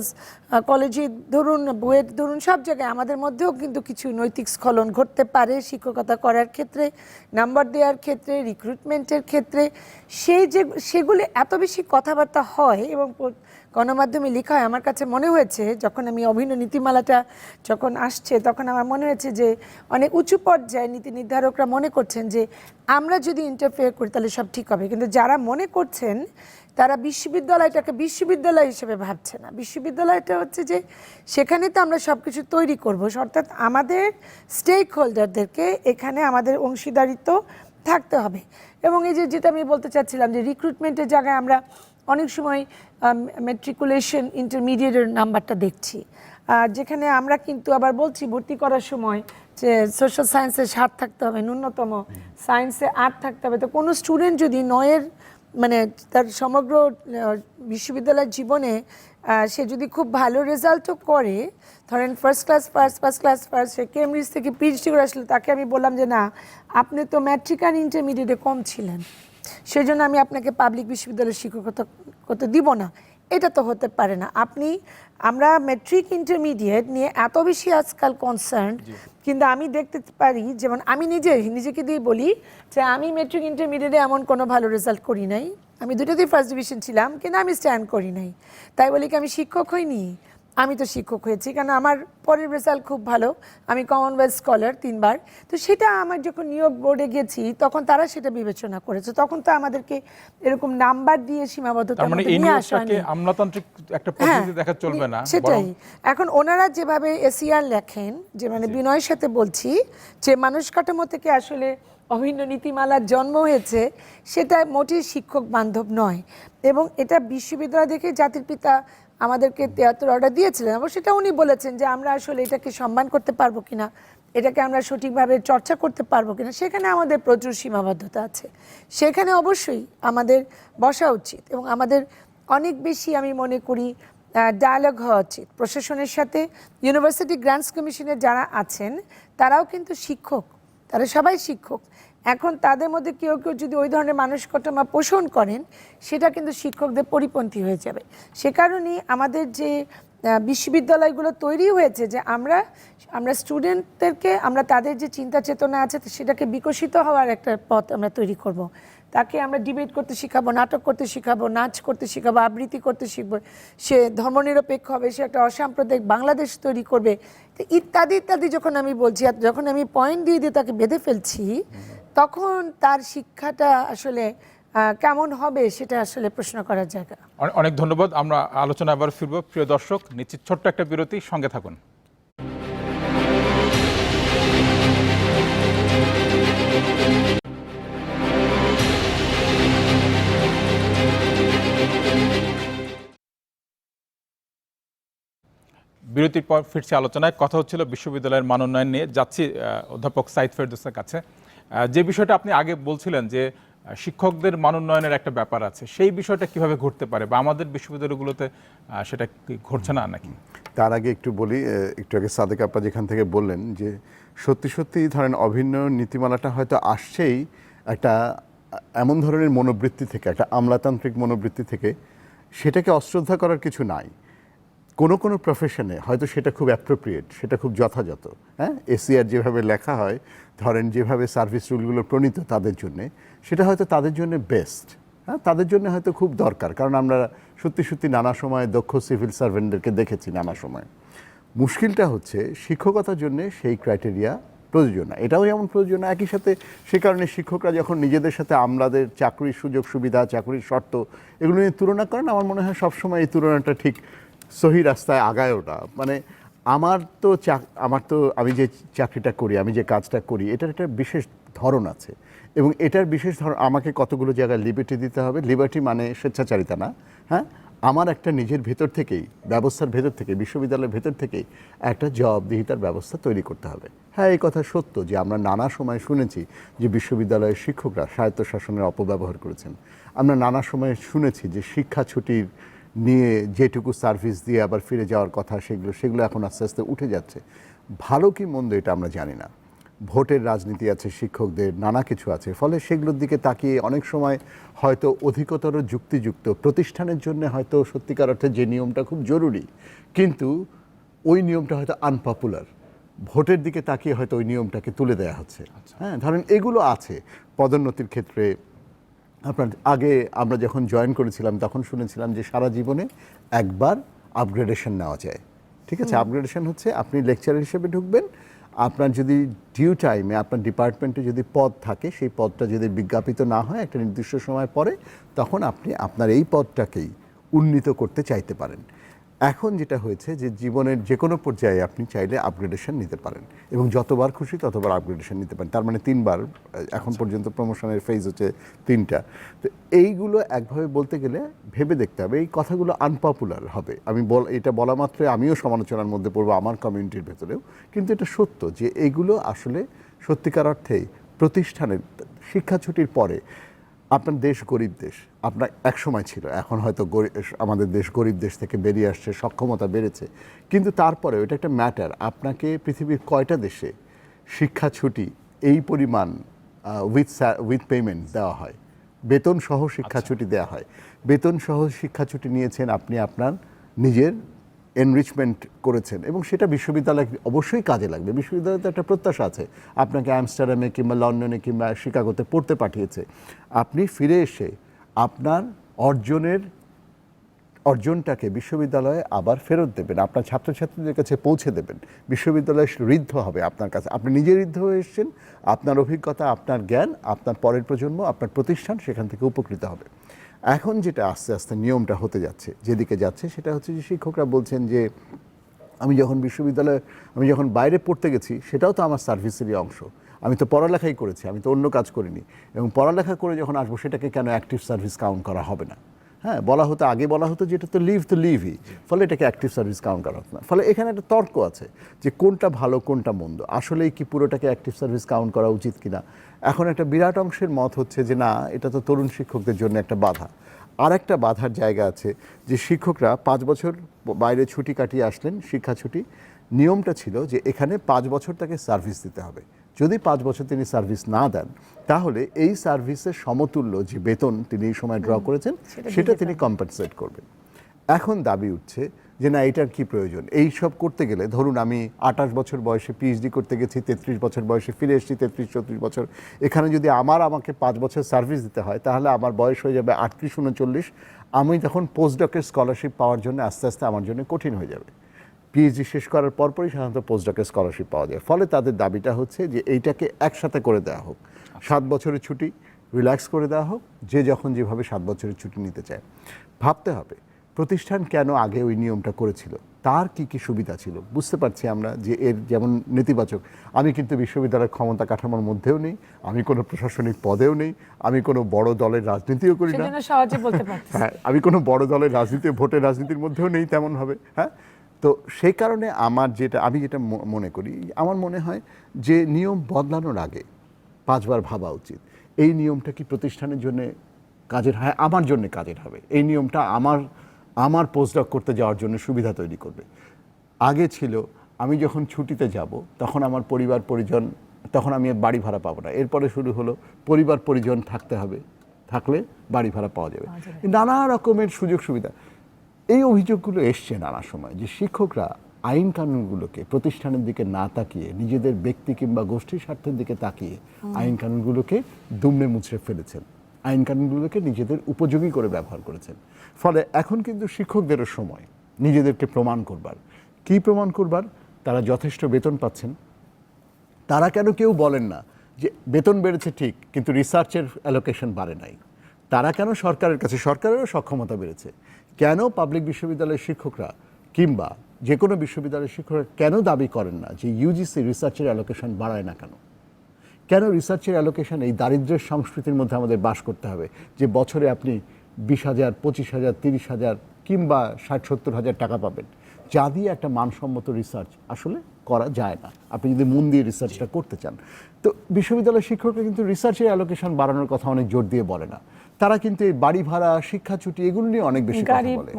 কলেজে ধরুন, বুয়েট ধরুন, সব জায়গায় আমাদের মধ্যেও কিন্তু কিছু নৈতিক স্খলন ঘটতে পারে শিক্ষকতা করার ক্ষেত্রে, নাম্বার দেওয়ার ক্ষেত্রে, রিক্রুটমেন্টের ক্ষেত্রে। সেগুলি এত বেশি কথাবার্তা হয় এবং গণমাধ্যমে লেখা হয়। আমার কাছে মনে হয়েছে যখন আমি অভিন্ন নীতিমালাটা যখন আসছে, তখন আমার মনে হয়েছে যে অনেক উঁচু পর্যায়ে নীতি নির্ধারকরা মনে করছেন যে আমরা যদি ইন্টারফেয়ার করি তাহলে সব ঠিক হবে, কিন্তু যারা মনে করছেন তারা বিশ্ববিদ্যালয়টাকে বিশ্ববিদ্যালয় হিসেবে ভাবছে না। বিশ্ববিদ্যালয়টা হচ্ছে যে সেখানে তো আমরা সব কিছু তৈরি করবো, অর্থাৎ আমাদের স্টেক হোল্ডারদেরকে এখানে আমাদের অংশীদারিত্ব থাকতে হবে। এবং এই যেটা আমি বলতে চাচ্ছিলাম যে রিক্রুটমেন্টের জায়গায় আমরা অনেক সময় ম্যাট্রিকুলেশন ইন্টারমিডিয়েটের নাম্বারটা দেখছি, যেখানে আমরা কিন্তু আবার বলছি ভর্তি করার সময় যে সোশ্যাল সায়েন্সে 7 থাকতে হবে ন্যূনতম, সায়েন্সে 8 থাকতে হবে। তো কোনো স্টুডেন্ট যদি 9-এর মানে তার সমগ্র বিশ্ববিদ্যালয়ের জীবনে সে যদি খুব ভালো রেজাল্টও করে, ধরেন ফার্স্ট ক্লাস ফার্স্ট, সে কেমব্রিজ থেকে পিএইচডি করে আসলে, তাকে আমি বললাম যে না, আপনি তো ম্যাট্রিক আর ইন্টারমিডিয়েটে কম ছিলেন, সেই জন্য আমি আপনাকে পাবলিক বিশ্ববিদ্যালয়ের শিক্ষকতা করতে দিব না। এটা তো হতে পারে না। আমরা ম্যাট্রিক ইন্টারমিডিয়েট নিয়ে এত বেশি আজকাল কনসার্ন, কিন্তু আমি দেখতে পারি, যেমন আমি নিজেকে দিয়ে বলি যে আমি ম্যাট্রিক ইন্টারমিডিয়েটে এমন কোনো ভালো রেজাল্ট করি নাই, আমি দুটোতেই ফার্স্ট ডিভিশন ছিলাম, কিন্তু আমি স্ট্যান্ড করি নাই। তাই বলি কি আমি শিক্ষক হইনি? আমি তো শিক্ষক হয়েছি, কারণ আমার পরের রেজাল্ট খুব ভালো, আমি কমনওয়েলথ স্কলার 3 বার। তো সেটা আমার যখন নিয়োগ বোর্ডে গেছি, তখন তারা সেটা বিবেচনা করেছে। তখন তো আমাদেরকে এরকম নাম্বার দিয়ে সীমাবদ্ধতা নিয়ে আসা হয়নি। আমলাতান্ত্রিক একটা পদ্ধতি দেখা চলবে না, সেটাই। এখন ওনারা যেভাবে এসিআর লেখেন, যে মানে বিনয়ের সাথে বলছি যে মানুষ কাঠামো থেকে আসলে অভিন্ন নীতিমালার জন্ম হয়েছে, সেটা মোটেই শিক্ষক বান্ধব নয়। এবং এটা বিশ্ববিদ্যালয় দেখে জাতির পিতা আমাদেরকে 73 অর্ডার দিয়েছিলেন, এবং সেটা উনি বলেছেন যে আমরা আসলে এটাকে সম্মান করতে পারবো কিনা, এটাকে আমরা সঠিকভাবে চর্চা করতে পারবো কিনা, সেখানে আমাদের প্রচুর সীমাবদ্ধতা আছে। সেখানে অবশ্যই আমাদের বসা উচিত, এবং আমাদের অনেক বেশি আমি মনে করি ডায়ালগ হওয়া উচিত প্রশাসনের সাথে। ইউনিভার্সিটি গ্রান্টস কমিশনের যারা আছেন তারাও কিন্তু শিক্ষক, তারা সবাই শিক্ষক, এখন তাদের মধ্যে কেউ কেউ যদি ওই ধরনের মানসিকতা পোষণ করেন, সেটা কিন্তু শিক্ষকদের পরিপন্থী হয়ে যাবে। সে কারণেই আমাদের যে বিশ্ববিদ্যালয়গুলো তৈরি হয়েছে, যে আমরা স্টুডেন্টদেরকে আমরা তাদের যে চিন্তা চেতনা আছে সেটাকে বিকশিত হওয়ার একটা পথ আমরা তৈরি করব। তাকে আমরা ডিবেট করতে শিখাবো, নাটক করতে শিখাবো, নাচ করতে শিখাবো, আবৃত্তি করতে শিখবো, সে ধর্মনিরপেক্ষ হবে, সে একটা অসাম্প্রদায়িক বাংলাদেশ তৈরি করবে, তো ইত্যাদি ইত্যাদি যখন আমি বলছি, আর যখন আমি পয়েন্ট দিয়ে দিয়ে তাকে বেঁধে ফেলছি, তখন তার শিক্ষাটা আসলে কেমন হবে সেটা আসলে প্রশ্ন করার জায়গা। অনেক ধন্যবাদ। আমরা আলোচনা আবার ফিরবো। প্রিয় দর্শক, নিশ্চিত ছোট্ট একটা বিরতি, সঙ্গে থাকুন। বিরতির পর ফিরছি আলোচনায়। কথা হচ্ছিল বিশ্ববিদ্যালয়ের মান উন্নয়ন নিয়ে। যাচ্ছি অধ্যাপক সাইদ ফেরদৌসের কাছে। যে বিষয়টা আপনি আগে বলছিলেন যে শিক্ষকদের মান উন্নয়নের একটা ব্যাপার আছে, সেই বিষয়টা কিভাবে ঘটতে পারে, বা আমাদের বিশ্ববিদ্যালয়গুলোতে সেটা কি ঘটছে না নাকি? তার আগে একটু বলি, একটু আগে সাদেক আপা যেখান থেকে বললেন যে সত্যি সত্যি ধরেন অভিন্ন নীতিমালাটা হয়তো আসছেই একটা এমন ধরনের মনোবৃত্তি থেকে, একটা আমলাতান্ত্রিক মনোবৃত্তি থেকে, সেটাকে অশ্রদ্ধা করার কিছু নাই। কোনো কোনো প্রফেশনে হয়তো সেটা খুব অ্যাপ্রোপ্রিয়েট, সেটা খুব যথাযথ। হ্যাঁ, এসিআর যেভাবে লেখা হয়, ধরেন যেভাবে সার্ভিস রুলগুলো প্রণীত তাদের জন্যে, সেটা হয়তো তাদের জন্য বেস্ট। হ্যাঁ, তাদের জন্য হয়তো খুব দরকার, কারণ আমরা সত্যি সত্যি নানা সময় দক্ষ সিভিল সার্ভেন্টদেরকে দেখেছি নানা সময়। মুশকিলটা হচ্ছে শিক্ষকতার জন্য সেই ক্রাইটেরিয়া প্রয়োজন না, এটাও যেমন প্রয়োজন না। একই সাথে সে কারণে শিক্ষকরা যখন নিজেদের সাথে আমাদের চাকরির সুযোগ সুবিধা, চাকরির শর্ত এগুলো নিয়ে তুলনা করেন, আমার মনে হয় সবসময় এই তুলনাটা ঠিক সহি রাস্তায় আগায় ওটা। মানে আমার তো আমি যে চাকরিটা করি, আমি যে কাজটা করি, এটার একটা বিশেষ ধরন আছে, এবং এটার বিশেষ ধরন আমাকে কতগুলো জায়গায় লিবার্টি দিতে হবে। লিবার্টি মানে স্বেচ্ছাচারিতা না, হ্যাঁ, আমার একটা নিজের ভেতর থেকেই, ব্যবস্থার ভেতর থেকে, বিশ্ববিদ্যালয়ের ভেতর থেকেই একটা জবাবদিহিতার ব্যবস্থা তৈরি করতে হবে। হ্যাঁ, এই কথা সত্য যে আমরা নানা সময় শুনেছি যে বিশ্ববিদ্যালয়ের শিক্ষকরা স্বায়ত্তশাসনের অপব্যবহার করেছেন। আমরা নানা সময় শুনেছি যে শিক্ষা ছুটির নিয়ে যেটুকু সার্ভিস দিয়ে আবার ফিরে যাওয়ার কথা, সেগুলো এখন আস্তে আস্তে উঠে যাচ্ছে। ভালো কি মন্দ এটা আমরা জানি না। ভোটের রাজনীতি আছে, শিক্ষকদের নানা কিছু আছে, ফলে সেগুলোর দিকে তাকিয়ে অনেক সময় হয়তো অধিকতর যুক্তিযুক্ত প্রতিষ্ঠানের জন্য হয়তো সত্যিকার অর্থে যে নিয়মটা খুব জরুরি, কিন্তু ওই নিয়মটা হয়তো আনপপুলার, ভোটের দিকে তাকিয়ে হয়তো ওই নিয়মটাকে তুলে দেওয়া হচ্ছে। হ্যাঁ, ধরেন এগুলো আছে পদোন্নতির ক্ষেত্রে। আপনার আগে আমরা যখন জয়েন করেছিলাম তখন শুনেছিলাম যে সারা জীবনে একবার আপগ্রেডেশন নেওয়া যায়। ঠিক আছে, আপগ্রেডেশন হচ্ছে আপনি লেকচারার হিসেবে ঢুকবেন, আপনার যদি ডিউ টাইমে আপনার ডিপার্টমেন্টে যদি পদ থাকে, সেই পদটা যদি বিজ্ঞাপিত না হয় একটা নির্দিষ্ট সময় পরে, তখন আপনি আপনার এই পদটাকেই উন্নীত করতে চাইতে পারেন। এখন যেটা হয়েছে যে জীবনের যে কোনো পর্যায়ে আপনি চাইলে আপগ্রেডেশন নিতে পারেন, এবং যতবার খুশি ততবার আপগ্রেডেশন নিতে পারেন। তার মানে 3বার, এখন পর্যন্ত প্রমোশনের ফেজ হচ্ছে 3টা। তো এইগুলো একভাবে বলতে গেলে ভেবে দেখতে হবে, এই কথাগুলো আনপপুলার হবে। এটা বলা মাত্রই আমিও সমালোচনার মধ্যে পড়বো আমার কমিউনিটির ভেতরেও, কিন্তু এটা সত্য যে এইগুলো আসলে সত্যিকার অর্থেই প্রতিষ্ঠানের শিক্ষা ছুটির পরে। আপনার দেশ গরিব দেশ, আপনার এক সময় ছিল, এখন হয়তো আমাদের দেশ গরিব দেশ থেকে বেরিয়ে আসছে, সক্ষমতা বেড়েছে, কিন্তু তারপরে এটা একটা ম্যাটার। আপনাকে পৃথিবীর কয়টা দেশে শিক্ষা ছুটি এই পরিমাণ উইথ পেমেন্ট দেওয়া হয়, বেতন সহ শিক্ষা ছুটি দেওয়া হয়। বেতন সহ শিক্ষা ছুটি নিয়েছেন আপনি, আপনার নিজের এনরিচমেন্ট করেছেন, এবং সেটা বিশ্ববিদ্যালয় অবশ্যই কাজে লাগবে। বিশ্ববিদ্যালয়ে তো একটা প্রত্যাশা আছে, আপনাকে আমস্টারডামে কিংবা লন্ডনে কিংবা শিকাগোতে পড়তে পাঠিয়েছে, আপনি ফিরে এসে আপনার অর্জনটাকে বিশ্ববিদ্যালয়ে আবার ফেরত দেবেন, আপনার ছাত্রছাত্রীদের কাছে পৌঁছে দেবেন। বিশ্ববিদ্যালয় ঋদ্ধ হবে আপনার কাছে, আপনি নিজে ঋদ্ধ হয়ে এসেছেন, আপনার অভিজ্ঞতা, আপনার জ্ঞান, আপনার পরের প্রজন্ম, আপনার প্রতিষ্ঠান সেখান থেকে উপকৃত হবে। এখন যেটা আস্তে আস্তে নিয়মটা হতে যাচ্ছে, যেদিকে যাচ্ছে, সেটা হচ্ছে যে শিক্ষকরা বলছেন যে আমি যখন বাইরে পড়তে গেছি সেটাও তো আমার সার্ভিসেরই অংশ, আমি তো পড়ালেখাই করেছি, আমি তো অন্য কাজ করিনি, এবং পড়ালেখা করে যখন আসবো সেটাকে কেন অ্যাক্টিভ সার্ভিস কাউন্ট করা হবে না? হ্যাঁ, আগে বলা হতো যে এটা তো লিভই, ফলে এটাকে অ্যাক্টিভ সার্ভিস কাউন্ট করা হতো না। ফলে এখানে একটা তর্ক আছে যে কোনটা ভালো কোনটা মন্দ, আসলেই কি পুরোটাকে অ্যাক্টিভ সার্ভিস কাউন্ট করা উচিত কিনা। এখন একটা বিরাট অংশের মত হচ্ছে যে না, এটা তো তরুণ শিক্ষকদের জন্য একটা বাধা। আর একটা বাধার জায়গা আছে যে শিক্ষকরা 5 বছর বাইরে ছুটি কাটিয়ে আসলেন, শিক্ষা ছুটি, নিয়মটা ছিল যে এখানে 5 বছর তাকে সার্ভিস দিতে হবে, যদি 5 বছর তিনি সার্ভিস না দেন, তাহলে এই সার্ভিসের সমতুল্য যে বেতন তিনি এই সময় ড্র করেছেন সেটা তিনি কম্পেনসেট করবেন। এখন দাবি উঠছে যে না, এটার কি প্রয়োজন? এই সব করতে গেলে ধরুন আমি 28 বছর বয়সে পিএইচডি করতে গেছি, 33 বছর বয়সে ফিরে এসেছি, 33-34 বছর, এখানে যদি আমাকে 5 বছর সার্ভিস দিতে হয় তাহলে আমার বয়স হয়ে যাবে 38-39। আমি তখন পোস্টডকের স্কলারশিপ পাওয়ার জন্য আস্তে আস্তে আমার জন্য কঠিন হয়ে যাবে। পিএইচডি শেষ করার পরপরই সাধারণত পোস্টডকের স্কলারশিপ পাওয়া যায়। ফলে তাদের দাবিটা হচ্ছে যে এইটাকে একসাথে করে দেওয়া হোক, 7 বছরের ছুটি রিল্যাক্স করে দেওয়া হোক, যে যখন যেভাবে 7 বছরের ছুটি নিতে চায়। ভাবতে হবে প্রতিষ্ঠান কেন আগে ওই নিয়মটা করেছিল, তার কি কি সুবিধা ছিল। বুঝতে পারছি আমরা যে এর যেমন নেতিবাচক, আমি কিন্তু বিশ্ববিদ্যালয়ের ক্ষমতা কাঠামোর মধ্যেও নেই, আমি কোনো প্রশাসনিক পদেও নেই, আমি কোনো বড় দলের রাজনীতিও করি না, সহজে বলতে পারছি। হ্যাঁ, আমি কোনো বড় দলের রাজনীতি, ভোটের রাজনীতির মধ্যেও নেই তেমনভাবে। হ্যাঁ, তো সেই কারণে আমি যেটা মনে করি, আমার মনে হয় যে নিয়ম বদলানোর আগে 5 বার ভাবা উচিত এই নিয়মটা কি প্রতিষ্ঠানের জন্য কাজের হয়, আমার জন্য কাজের হবে, এই নিয়মটা আমার পোস্টডক করতে যাওয়ার জন্য সুবিধা তৈরি করবে। আগে ছিল আমি যখন ছুটিতে যাব তখন আমার পরিবার পরিজন, তখন আমি বাড়ি ভাড়া পাবো না। এরপরে শুরু হলো পরিবার পরিজন থাকতে হবে, থাকলে বাড়ি ভাড়া পাওয়া যাবে, নানা রকমের সুযোগ সুবিধা। এই অভিযোগগুলো এসছে নানা সময় যে শিক্ষকরা আইন কানুনগুলোকে প্রতিষ্ঠানের দিকে না তাকিয়ে নিজেদের ব্যক্তি কিংবা গোষ্ঠীর স্বার্থের দিকে তাকিয়ে আইন কানুনগুলোকে দুমড়ে মুচড়ে ফেলেছেন, আইন কানুনগুলোকে নিজেদের উপযোগী করে ব্যবহার করেছেন। ফলে এখন কিন্তু শিক্ষকদেরও সময় নিজেদেরকে প্রমাণ করবার। কি প্রমাণ করবার? তারা যথেষ্ট বেতন পাচ্ছেন। তারা কেন কেউ বলেন না যে বেতন বেড়েছে ঠিক, কিন্তু রিসার্চের অ্যালোকেশন বাড়ে নাই? তারা কেন সরকারের কাছে, সরকারেরও সক্ষমতা বেড়েছে, কেন পাবলিক বিশ্ববিদ্যালয়ের শিক্ষকরা কিংবা যে কোনো বিশ্ববিদ্যালয়ের শিক্ষকরা কেন দাবি করেন না যে ইউজিসি রিসার্চের অ্যালোকেশন বাড়ায় না? কেন রিসার্চের অ্যালোকেশন? এই দারিদ্র্যের সংস্কৃতির মধ্যে আমাদের বাস করতে হবে যে বছরে আপনি 20,000, 25,000, 30,000 কিংবা 60-70 হাজার টাকা পাবেন, যা দিয়ে একটা মানসম্মত রিসার্চ আসলে করা যায় না আপনি যদি মন দিয়ে রিসার্চটা করতে চান। তো বিশ্ববিদ্যালয়ের শিক্ষকরা কিন্তু রিসার্চের অ্যালোকেশন বাড়ানোর কথা অনেক জোর দিয়ে বলে না। তারা কিন্তু এই বাড়ি ভাড়া, শিক্ষা ছুটি এগুলো নিয়ে অনেক বেশি কথা বলে।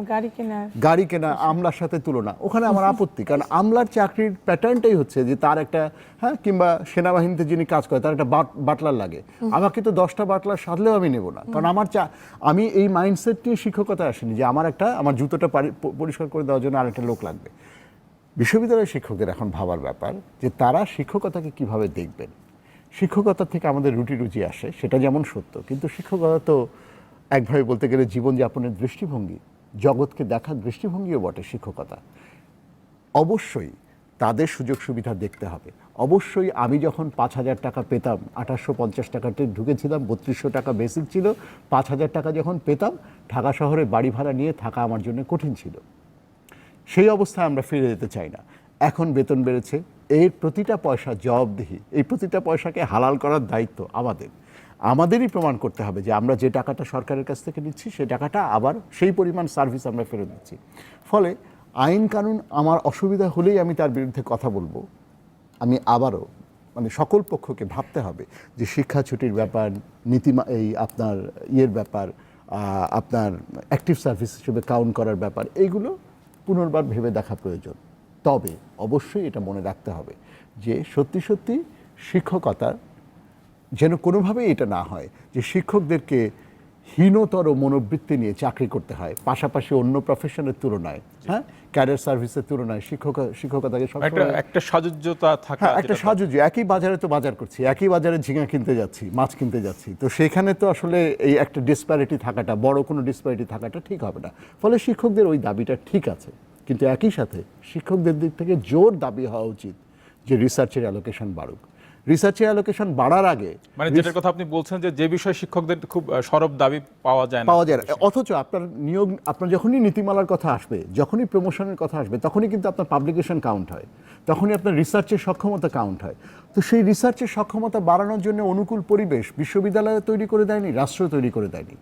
গাড়ি কেনা, আমলার সাথে তুলনা, ওখানে আমার আপত্তি। কারণ আমলার চাকরির প্যাটার্নটাই হচ্ছে যে তার একটা, হ্যাঁ, কিংবা সেনাবাহিনীতে যিনি কাজ করে তার একটা বাটলার লাগে। আমাকে তো 10টা বাটলার সাধলেও আমি নেব না, কারণ আমি এই মাইন্ডসেট নিয়ে শিক্ষকতা আসেনি যে আমার জুতোটা পরিষ্কার করে দেওয়ার জন্য আরেকটা লোক লাগবে। বিশ্ববিদ্যালয়ের শিক্ষকদের এখন ভাবার ব্যাপার যে তারা শিক্ষকতাকে কিভাবে দেখবেন। শিক্ষকতা থেকে আমাদের রুটি রুচি আসে, সেটা যেমন সত্য, কিন্তু শিক্ষকতা তো একভাবে বলতে গেলে জীবনযাপনের দৃষ্টিভঙ্গি, জগৎকে দেখার দৃষ্টিভঙ্গিও বটে শিক্ষকতা। অবশ্যই তাদের সুযোগ সুবিধা দেখতে হবে। অবশ্যই আমি যখন 5,000 টাকা পেতাম, 2850 টাকাতে ঢুকেছিলাম, 3200 টাকা বেসিক ছিল, 5,000 টাকা যখন পেতাম, ঢাকা শহরে বাড়ি ভাড়া নিয়ে থাকা আমার জন্য কঠিন ছিল। সেই অবস্থায় আমরা ফিরে যেতে চাই না। এখন বেতন বেড়েছে, এর প্রতিটা পয়সা জবাবদিহি, এই প্রতিটা পয়সাকে হালাল করার দায়িত্ব আমাদেরই প্রমাণ করতে হবে যে আমরা যে টাকাটা সরকারের কাছ থেকে নিচ্ছি সেই টাকাটা আবার সেই পরিমাণ সার্ভিস আমরা ফেরত দিচ্ছি। ফলে আইন কানুন আমার অসুবিধা হলেই আমি তার বিরুদ্ধে কথা বলবো। আমি আবারও সকল পক্ষকে ভাবতে হবে যে শিক্ষা ছুটির ব্যাপার, এই আপনার ব্যাপার, আপনার অ্যাক্টিভ সার্ভিস হিসেবে কাউন্ট করার ব্যাপার, এইগুলো পুনর্বার ভেবে দেখা প্রয়োজন। তবে অবশ্যই এটা মনে রাখতে হবে যে সত্যি সত্যি শিক্ষকতার যেন কোনোভাবেই এটা না হয় যে শিক্ষকদেরকে হীনতর মনোবৃত্তি নিয়ে চাকরি করতে হয়, পাশাপাশি অন্য প্রফেশনের তুলনায়, হ্যাঁ, ক্যারিয়ার সার্ভিসের তুলনায় শিক্ষকতাকে একটা সাজুজ্যতা থাকা, একটা সাজুজ্য। একই বাজারে তো বাজার করছি, একই বাজারে ঝিঙা কিনতে যাচ্ছি, মাছ কিনতে যাচ্ছি, তো সেখানে তো আসলে এই একটা ডিসপ্যারিটি থাকাটা, বড় কোনো ডিসপ্যারিটি থাকাটা ঠিক হবে না। ফলে শিক্ষকদের ওই দাবিটা ঠিক আছে, কিন্তু একই সাথে শিক্ষকদের দিক থেকে জোর দাবি হওয়া উচিত যে রিসার্চের অ্যালোকেশন বাড়ুক। রিসার্চের অ্যালোকেশন বাড়ার আগে, যেটার কথা আপনি বলছেন যে বিষয়ে শিক্ষকদের খুব সরব দাবি পাওয়া যায় না, অথচ আপনার যখনই নীতিমালার কথা আসবে, যখনই প্রমোশনের কথা আসবে, তখনই কিন্তু আপনার পাবলিকেশন কাউন্ট হয়, তখনই আপনার রিসার্চের সক্ষমতা কাউন্ট হয়। তো সেই রিসার্চের সক্ষমতা বাড়ানোর জন্য অনুকূল পরিবেশ বিশ্ববিদ্যালয় তৈরি করে দেয়নি, রাষ্ট্র তৈরি করে দেয়নি।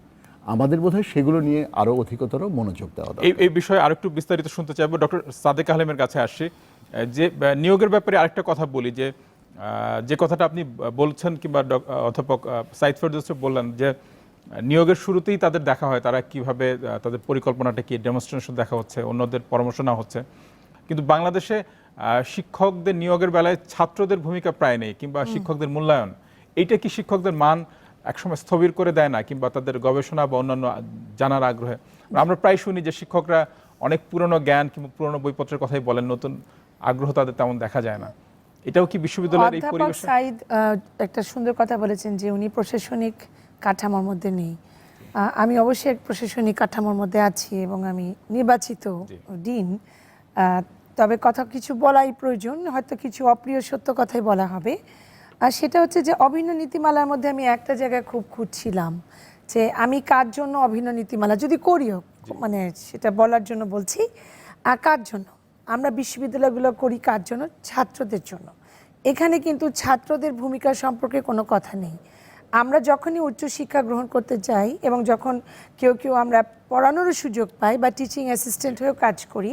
আমাদের বোধহয় সেগুলো নিয়ে আরো অধিকতর মনোযোগ দেওয়া দরকার। এই বিষয়ে আরেকটু বিস্তারিত শুনতে চাইবো। ডক্টর সাদেক আহমেদের কাছে আসছি। যে নিয়োগের ব্যাপারে আরেকটা কথা বলি, যে কথাটা আপনি বলছেন কিংবা অধ্যাপক সাইদ ফেরদৌস বললেন যে নিয়োগের শুরুতেই তাদের দেখা হয় তারা কিভাবে, তাদের পরিকল্পনাটা কি, ডেমনস্ট্রেশন দেখা হচ্ছে, অন্যদের পরামর্শ নেওয়া হচ্ছে। কিন্তু বাংলাদেশে শিক্ষকদের নিয়োগের বেলায় ছাত্রদের ভূমিকা প্রায় নেই, কিংবা শিক্ষকদের মূল্যায়ন, এইটা কি শিক্ষকদের মান একসময় স্থবির করে দেয় না, কিংবা তাদের গবেষণা বা অন্যান্য জানার আগ্রহে? আমরা প্রায় শুনি যে শিক্ষকরা অনেক পুরনো জ্ঞান কিংবা পুরনো বইপত্রের কথাই বলেন, নতুন আগ্রহ তাদের তেমন দেখা যায় না। এটাও কি বিশ্ববিদ্যালয়ের এই অধ্যাপক পরিবেশে? সাইদ একটা সুন্দর কথা বলেছেন যে উনি প্রশাসনিক কাঠামোর মধ্যে নেই। আমি অবশ্যই এক প্রশাসনিক কাঠামোর মধ্যে আছি এবং আমি নির্বাচিত ডিন। তবে কথা কিছু বলাই প্রয়োজন, হয়তো কিছু অপ্রিয় সত্য কথাই বলা হবে। আর সেটা হচ্ছে যে অভিন্ন নীতিমালার মধ্যে আমি একটা জায়গায় খুব খুঁজছিলাম যে আমি কার জন্য অভিন্ন নীতিমালা যদি করিও, মানে সেটা বলার জন্য বলছি, কার জন্য আমরা বিশ্ববিদ্যালয়গুলো করি, কার জন্য? ছাত্রদের জন্য। এখানে কিন্তু ছাত্রদের ভূমিকা সম্পর্কে কোনো কথা নেই। আমরা যখনই উচ্চশিক্ষা গ্রহণ করতে যাই এবং যখন কেউ কেউ আমরা পড়ানোরও সুযোগ পাই বা টিচিং অ্যাসিস্ট্যান্ট হয়েও কাজ করি,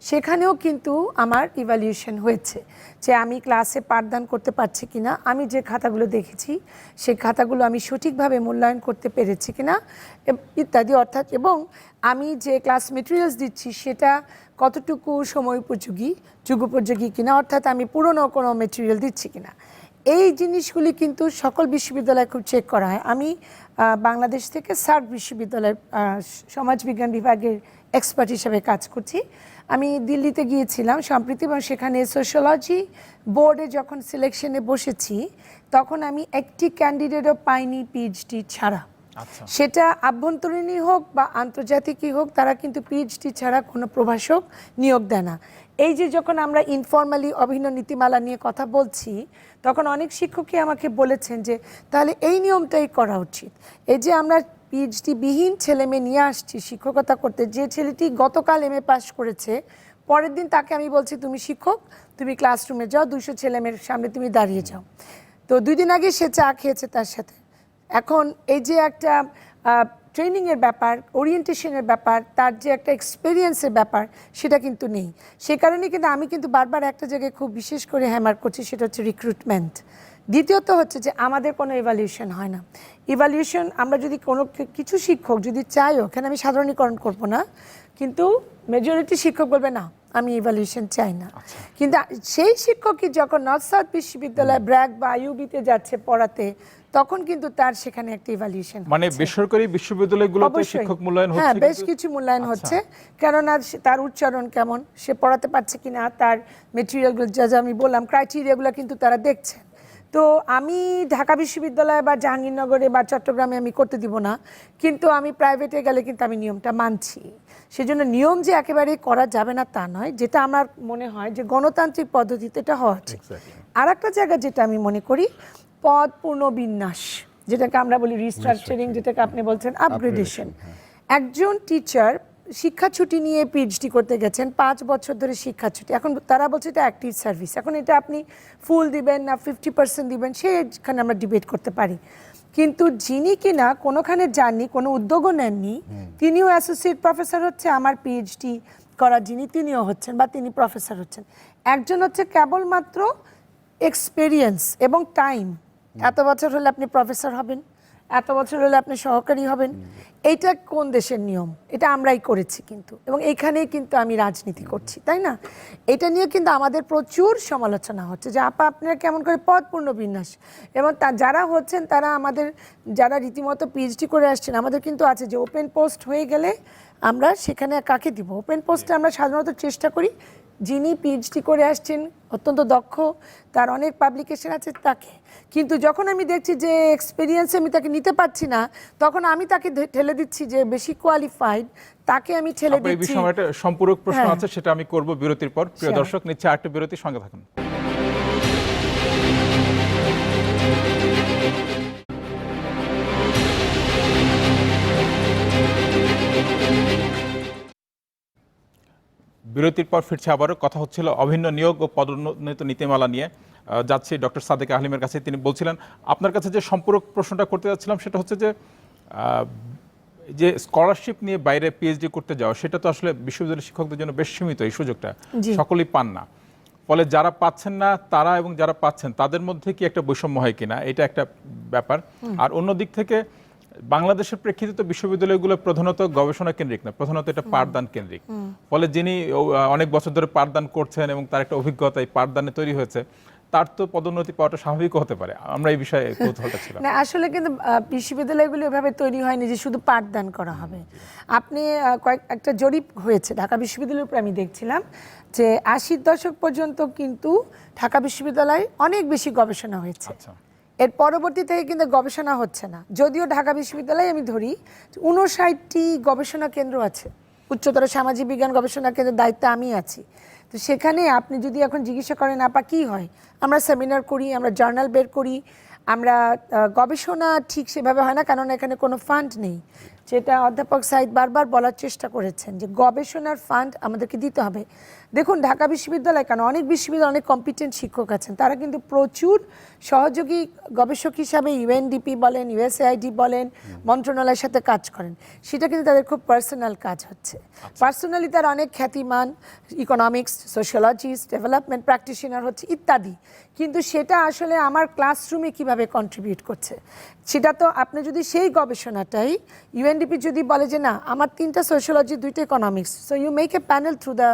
সেখানেও কিন্তু আমার ইভ্যালুয়েশন হয়েছে যে আমি ক্লাসে পাঠদান করতে পারছি কিনা, আমি যে খাতাগুলো দেখেছি সেই খাতাগুলো আমি সঠিকভাবে মূল্যায়ন করতে পেরেছি কিনা ইত্যাদি। অর্থাৎ এবং আমি যে ক্লাস মেটেরিয়ালস দিচ্ছি সেটা কতটুকু সময় উপযোগী, যুগোপযোগী কিনা, অর্থাৎ আমি পুরনো কোনো মেটেরিয়াল দিচ্ছি কিনা, এই জিনিসগুলি কিন্তু সকল বিশ্ববিদ্যালয়ে খুব চেক করা হয়। আমি বাংলাদেশ থেকে সার্ক বিশ্ববিদ্যালয়ের সমাজবিজ্ঞান বিভাগের এক্সপার্ট হিসেবে কাজ করছি। আমি দিল্লিতে গিয়েছিলাম সম্প্রতি এবং সেখানে সোশ্যোলজি বোর্ডে যখন সিলেকশনে বসেছি তখন আমি একটি ক্যান্ডিডেটও পাইনি পিএইচডি ছাড়া। সেটা আভ্যন্তরীণই হোক বা আন্তর্জাতিকই হোক, তারা কিন্তু পিএইচডি ছাড়া কোনো প্রভাষক নিয়োগ দেয় না। এই যে যখন আমরা ইনফর্মালি অভিন্ন নীতিমালা নিয়ে কথা বলছি, তখন অনেক শিক্ষকই আমাকে বলেছেন যে তাহলে এই নিয়মটাই করা উচিত। এই যে আমরা পিএইচডি বিহীন ছেলে মেয়ে নিয়ে আসছি শিক্ষকতা করতে, যে ছেলেটি গতকাল এমএ পাস করেছে, পরের দিন তাকে আমি বলছি তুমি শিক্ষক, তুমি ক্লাসরুমে যাও, 200 ছেলে মেয়ের সামনে তুমি দাঁড়িয়ে যাও। তো 2 দিন আগে সে চা খেয়েছে তার সাথে। এখন এই যে একটা ট্রেনিংয়ের ব্যাপার, ওরিয়েন্টেশনের ব্যাপার, তার যে একটা এক্সপিরিয়েন্সের ব্যাপার, সেটা কিন্তু নেই। সে কারণে কিন্তু আমি কিন্তু বারবার একটা জায়গায় খুব বিশেষ করে হ্যামার করছি, সেটা হচ্ছে রিক্রুটমেন্ট। দ্বিতীয়ত হচ্ছে যে আমাদের কোনো ইভ্যালুয়েশন হয় না। ইভ্যালুয়েশন আমরা যদি কোনো কিছু শিক্ষক যদি চাইও, এখানে আমি সাধারণীকরণ করব না, কিন্তু মেজরিটি শিক্ষক বলবে না আমি ইভ্যালুয়েশন চাই না। কিন্তু সেই শিক্ষকই যখন নর্থ সাউথ বিশ্ববিদ্যালয় ব্র্যাক বা আইইউবিতে যাচ্ছে পড়াতে, তখন কিন্তু তার সেখানে একটা ইভ্যালুয়েশন, মানে বেসরকারি বিশ্ববিদ্যালয়গুলোতে শিক্ষক মূল্যায়ন হচ্ছে। হ্যাঁ, বেশ কিছু মূল্যায়ন হচ্ছে, কেননা তার উচ্চারণ কেমন, সে পড়াতে পারছে কিনা, তার মেটেরিয়ালগুলো যা যা আমি বললাম ক্রাইটেরিয়াগুলো কিন্তু তারা দেখছেন। তো আমি ঢাকা বিশ্ববিদ্যালয় বা জাহাঙ্গীরনগরে বা চট্টগ্রামে আমি করতে দিব না, কিন্তু আমি প্রাইভেটে গেলে কিন্তু আমি নিয়মটা মানছি। সেজন্য নিয়ম যে একেবারেই করা যাবে না তা নয়, যেটা আমার মনে হয় যে গণতান্ত্রিক পদ্ধতিতে এটা হওয়া উচিত। আর একটা জায়গা যেটা আমি মনে করি, পদ পুনর্বিন্যাস, যেটাকে আমরা বলি রিস্ট্রাকচারিং, যেটাকে আপনি বলছেন আপগ্রেডেশন। একজন টিচার শিক্ষা ছুটি নিয়ে পিএইচডি করতে গেছেন, 5 বছর ধরে শিক্ষা ছুটি, এখন তারা বলছে এটা অ্যাক্টিভ সার্ভিস। এখন এটা আপনি ফুল দিবেন না 50% দিবেন, সেখানে আমরা ডিবেট করতে পারি। কিন্তু যিনি কিনা কোনোখানে যাননি, কোনো উদ্যোগও নেননি, তিনিও অ্যাসোসিয়েট প্রফেসর হচ্ছে, আমার পিএইচডি করা যিনি তিনিও হচ্ছেন বা তিনি প্রফেসর হচ্ছেন। একজন হচ্ছে কেবলমাত্র এক্সপেরিয়েন্স এবং টাইম, এত বছর হলে আপনি প্রফেসর হবেন, এত বছর হলে আপনি সহকারী হবেন। এইটা কোন দেশের নিয়ম? এটা আমরাই করেছি কিন্তু, এবং এইখানেই কিন্তু আমি রাজনীতি করছি, তাই না? এটা নিয়ে কিন্তু আমাদের প্রচুর সমালোচনা হচ্ছে যে আপনারা কেমন করে পদ পুনর্বিন্যাস, এবং যারা হচ্ছেন তারা আমাদের যারা রীতিমতো পিএইচডি করে আসছেন, আমাদের কিন্তু আছে যে ওপেন পোস্ট হয়ে গেলে আমরা সেখানে কাকে দিব। ওপেন পোস্টে আমরা সাধারণত চেষ্টা করি যিনি পিএইচডি করে আসছেন, অত্যন্ত দক্ষ, তার অনেক পাবলিকেশন আছে, তাকে। কিন্তু যখন আমি দেখছি যে এক্সপিরিয়েন্সে আমি তাকে নিতে পারছি না, তখন আমি তাকে ঠেলে দিচ্ছি যে বেশি কোয়ালিফাইড, তাকে আমি ঠেলে দিচ্ছি। এই বিষয়ে একটা সম্পূরক প্রশ্ন আছে, সেটা আমি করব বিরতির পর। প্রিয় দর্শক, নিচ্ছে আরেকটা বিরতির সঙ্গে থাকুন। বিরতির পর ফিরছে আবারও। কথা হচ্ছিল অভিন্ন নিয়োগ ও পদোন্নতি নীতিমালা নিয়ে। যাচ্ছি ডক্টর সাদেক আহলিমের কাছে। তিনি বলছিলেন, আপনার কাছে যে সম্পূরক প্রশ্নটা করতে যাচ্ছিলাম সেটা হচ্ছে যে স্কলারশিপ নিয়ে বাইরে পিএইচডি করতে যাওয়া, সেটা তো আসলে বিশ্ববিদ্যালয়ের শিক্ষকদের জন্য বেশ সীমিত, এই সুযোগটা সকলেই পান না। ফলে যারা পাচ্ছেন না তারা এবং যারা পাচ্ছেন তাদের মধ্যে কি একটা বৈষম্য হয় কিনা, এটা একটা ব্যাপার। আর অন্য দিক থেকে বাংলাদেশের প্রেক্ষিতে তো বিশ্ববিদ্যালয়গুলো প্রধানত গবেষণা কেন্দ্রিক না, প্রধানত এটা পাঠদান কেন্দ্রিক। ফলে যিনি অনেক বছর ধরে পাঠদান করছেন এবং তার একটা অভিজ্ঞতা এই পাঠদানে তৈরি হয়েছে, তার তো পদোন্নতি পাওয়াটা স্বাভাবিক হতে পারে। আমরা এই বিষয়ে কৌতূহলটা ছিল। না, আসলে কিন্তু বিশ্ববিদ্যালয়গুলো এভাবে তৈরি হয়নি যে শুধু পাঠদান করা হবে। আপনি একটা জরিপ হয়েছে ঢাকা বিশ্ববিদ্যালয়ের উপরে, আমি দেখছিলাম যে 80-র দশক পর্যন্ত কিন্তু ঢাকা বিশ্ববিদ্যালয়ে অনেক বেশি গবেষণা হয়েছে। আচ্ছা, এর পরবর্তী থেকে কিন্তু গবেষণা হচ্ছে না। যদিও ঢাকা বিশ্ববিদ্যালয়ে আমি ধরি 59টি গবেষণা কেন্দ্র আছে, উচ্চতর সামাজিক বিজ্ঞান গবেষণা কেন্দ্রের দায়িত্বে আমি আছি। তো সেখানে আপনি যদি এখন জিজ্ঞাসা করেন আপা কী হয়, আমরা সেমিনার করি, আমরা জার্নাল বের করি, আমরা গবেষণা ঠিক সেভাবে হয় না, কারণ এখানে কোনো ফান্ড নেই। যেটা অধ্যাপক সাইদ বারবার বলার চেষ্টা করেছেন যে গবেষণার ফান্ড আমাদেরকে দিতে হবে। দেখুন ঢাকা বিশ্ববিদ্যালয় কেন, অনেক বিশ্ববিদ্যালয়ে অনেক কম্পিটেন্ট শিক্ষক আছেন, তারা কিন্তু প্রচুর সহযোগী গবেষক হিসাবে ইউএনডিপি বলেন, ইউএসএআইডি বলেন, মন্ত্রণালয়ের সাথে কাজ করেন। সেটা কিন্তু তাদের খুব পার্সোনাল কাজ হচ্ছে। পার্সোনালি তারা অনেক খ্যাতিমান ইকোনমিক্স, সোশিওলজিস্ট, ডেভেলপমেন্ট প্র্যাকটিশনার হচ্ছে ইত্যাদি। কিন্তু সেটা আসলে আমার ক্লাসরুমে কিভাবে কন্ট্রিবিউট করছে, সেটা তো আপনি যদি সেই গবেষণাটাই ইউএনডিপি যদি বলে যে না আমার 3টা সোশিওলজি 2টা economics, so you make a panel through the